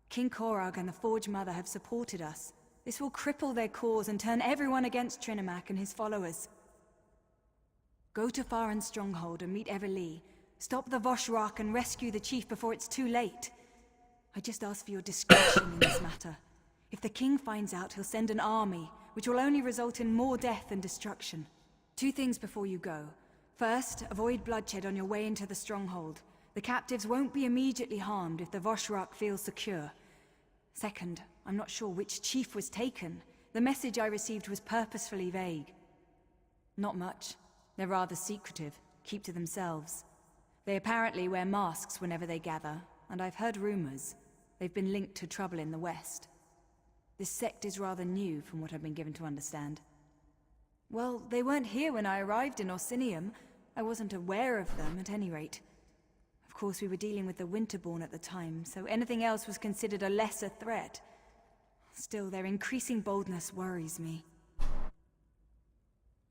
King Korag and the Forge Mother have supported us. This will cripple their cause and turn everyone against Trinimac and his followers. Go to Faren's stronghold and meet Everlee. Stop the Vosh-Rak and rescue the chief before it's too late. I just ask for your discretion in this matter. If the king finds out, he'll send an army, which will only result in more death and destruction. 2 things before you go. First, avoid bloodshed on your way into the stronghold. The captives won't be immediately harmed if the Vosh-Rak feels secure. Second, I'm not sure which chief was taken. The message I received was purposefully vague. Not much. They're rather secretive, keep to themselves. They apparently wear masks whenever they gather, and I've heard rumors. They've been linked to trouble in the West. This sect is rather new, from what I've been given to understand. Well, they weren't here when I arrived in Orsinium. I wasn't aware of them, at any rate. Of course, we were dealing with the Winterborn at the time, so anything else was considered a lesser threat. Still, their increasing boldness worries me.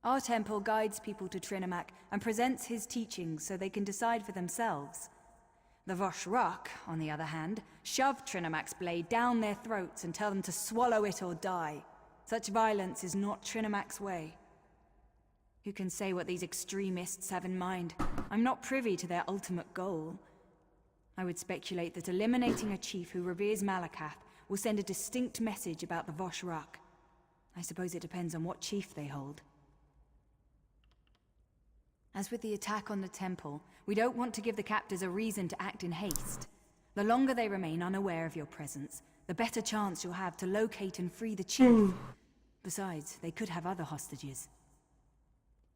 Our temple guides people to Trinimac and presents his teachings so they can decide for themselves. The Vosh-Rak, on the other hand, shove Trinimac's blade down their throats and tell them to swallow it or die. Such violence is not Trinimac's way. Who can say what these extremists have in mind? I'm not privy to their ultimate goal. I would speculate that eliminating a chief who reveres Malakath will send a distinct message about the Vosh-Rak. I suppose it depends on what chief they hold. As with the attack on the temple, we don't want to give the captors a reason to act in haste. The longer they remain unaware of your presence, the better chance you'll have to locate and free the chief. Besides, they could have other hostages.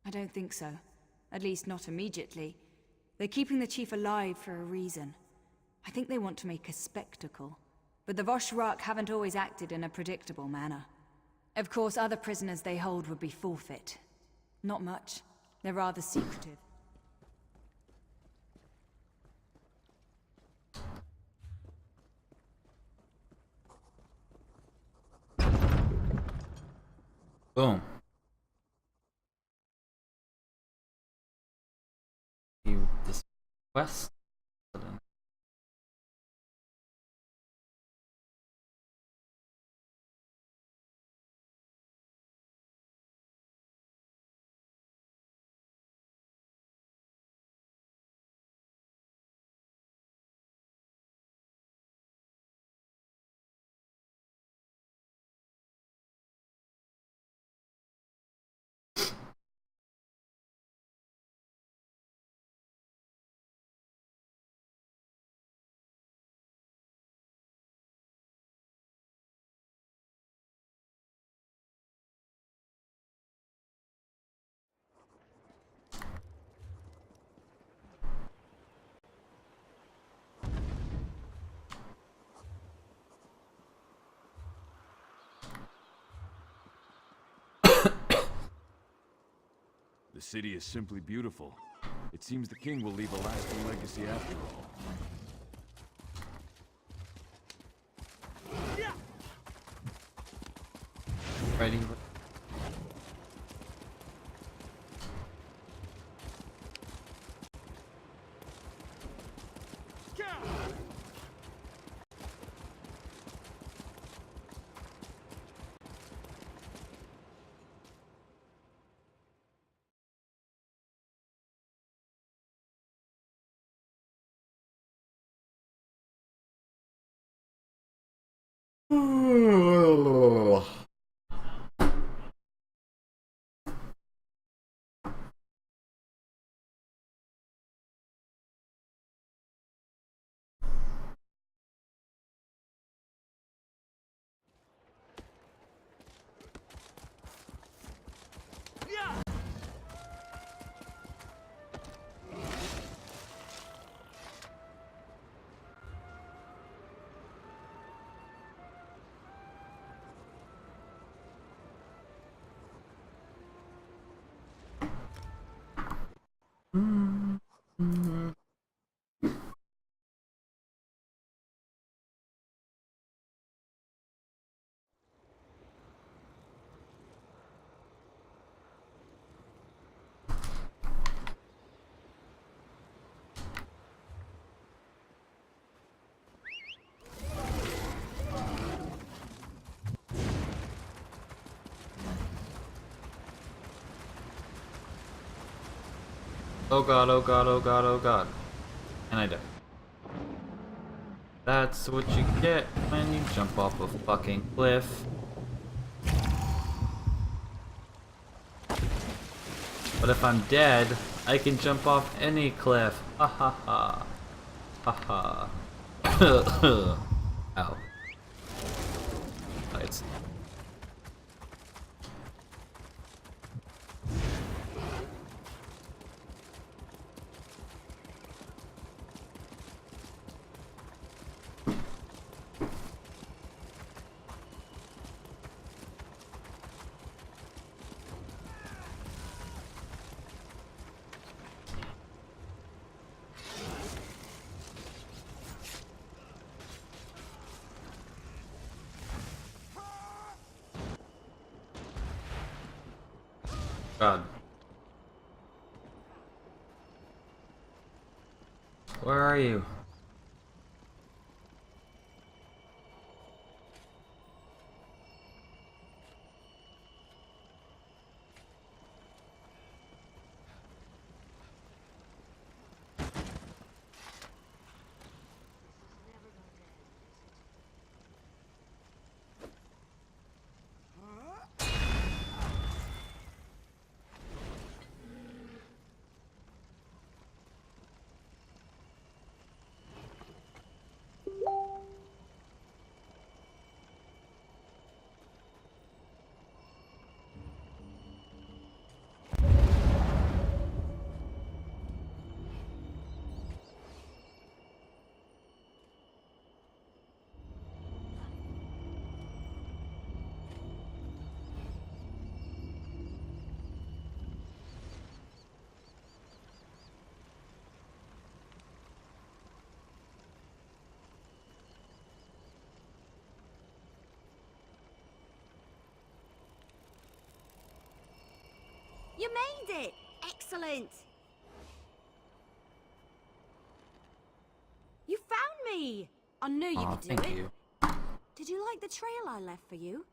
I don't think so. At least not immediately. They're keeping the chief alive for a reason. I think they want to make a spectacle. But the Vosh-Rak haven't always acted in a predictable manner. Of course, other prisoners they hold would be forfeit. Not much. They're rather secretive. Boom. This quest. The city is simply beautiful. It seems the king will leave a lasting legacy after all. Ready? Oh god, oh god, oh god, oh god. And I die. That's what you get when you jump off a fucking cliff. But if I'm dead, I can jump off any cliff. Ha ha ha. Ha ha. Ow. Oh, it's... God. Where are you? You made it! Excellent! You found me! I knew you could do thank it. you. Did you like the trail I left for you?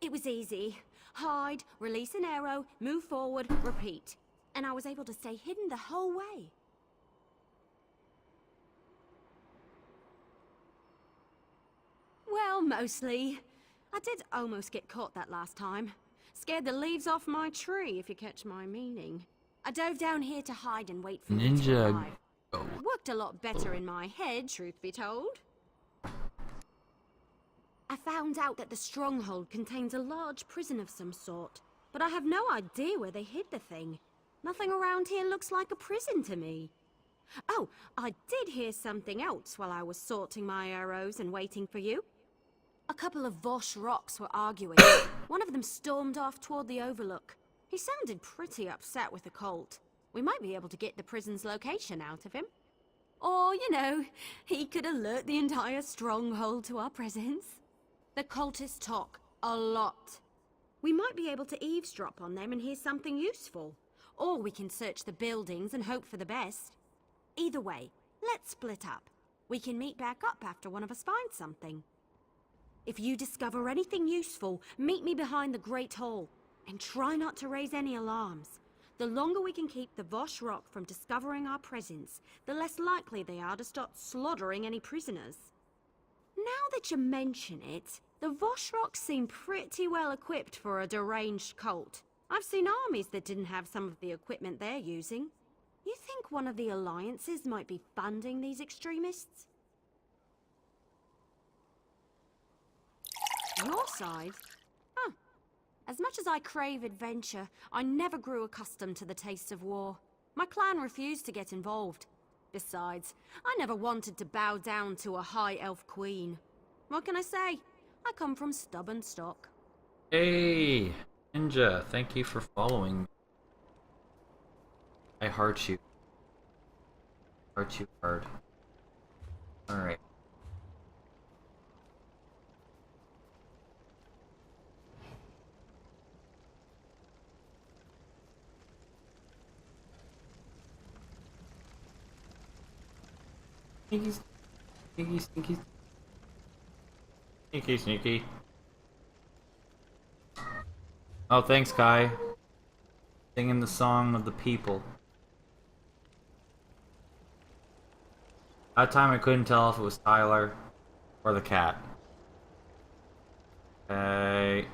It was easy. Hide, release an arrow, move forward, repeat. And I was able to stay hidden the whole way. Well, mostly. I did almost get caught that last time. Scared the leaves off my tree, if you catch my meaning. I dove down here to hide and wait for you to Ninja. arrive. Worked a lot better in my head, truth be told. I found out that the stronghold contains a large prison of some sort, but I have no idea where they hid the thing. Nothing around here looks like a prison to me. Oh, I did hear something else while I was sorting my arrows and waiting for you. A couple of Vosh rocks were arguing. One of them stormed off toward the overlook. He sounded pretty upset with the cult. We might be able to get the prison's location out of him. Or, you know, he could alert the entire stronghold to our presence. The cultists talk a lot. We might be able to eavesdrop on them and hear something useful. Or we can search the buildings and hope for the best. Either way, let's split up. We can meet back up after one of us finds something. If you discover anything useful, meet me behind the Great Hall. And try not to raise any alarms. The longer we can keep the Vosh Rock from discovering our presence, the less likely they are to start slaughtering any prisoners. Now that you mention it, the Vosh Rocks seem pretty well equipped for a deranged cult. I've seen armies that didn't have some of the equipment they're using. You think one of the alliances might be funding these extremists? Your side? Huh. As much as I crave adventure, I never grew accustomed to the taste of war. My clan refused to get involved. Besides, I never wanted to bow down to a high elf queen. What can I say? I come from stubborn stock. Hey, Ninja, thank you for following me. I heart you. Far too hard. Alright. Sneaky, sneaky, sneaky. Sneaky, sneaky. Oh, thanks, Kai. Singing the song of the people. That time I couldn't tell if it was Tyler or the cat. Okay.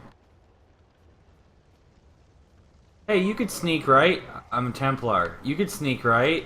Hey, you could sneak, right? I'm a Templar. You could sneak, right?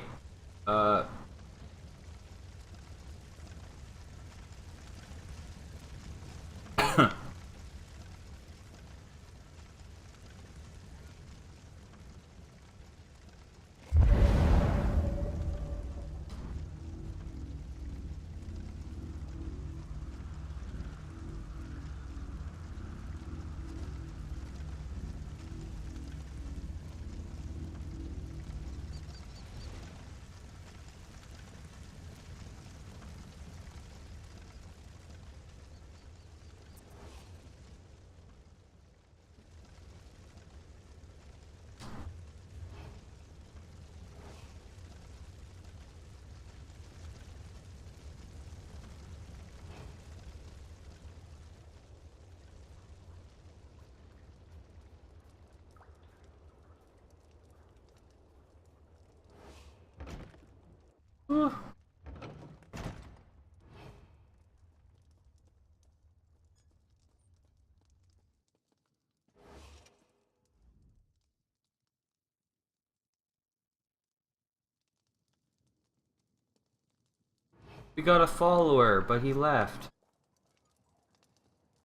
We got a follower, but he left.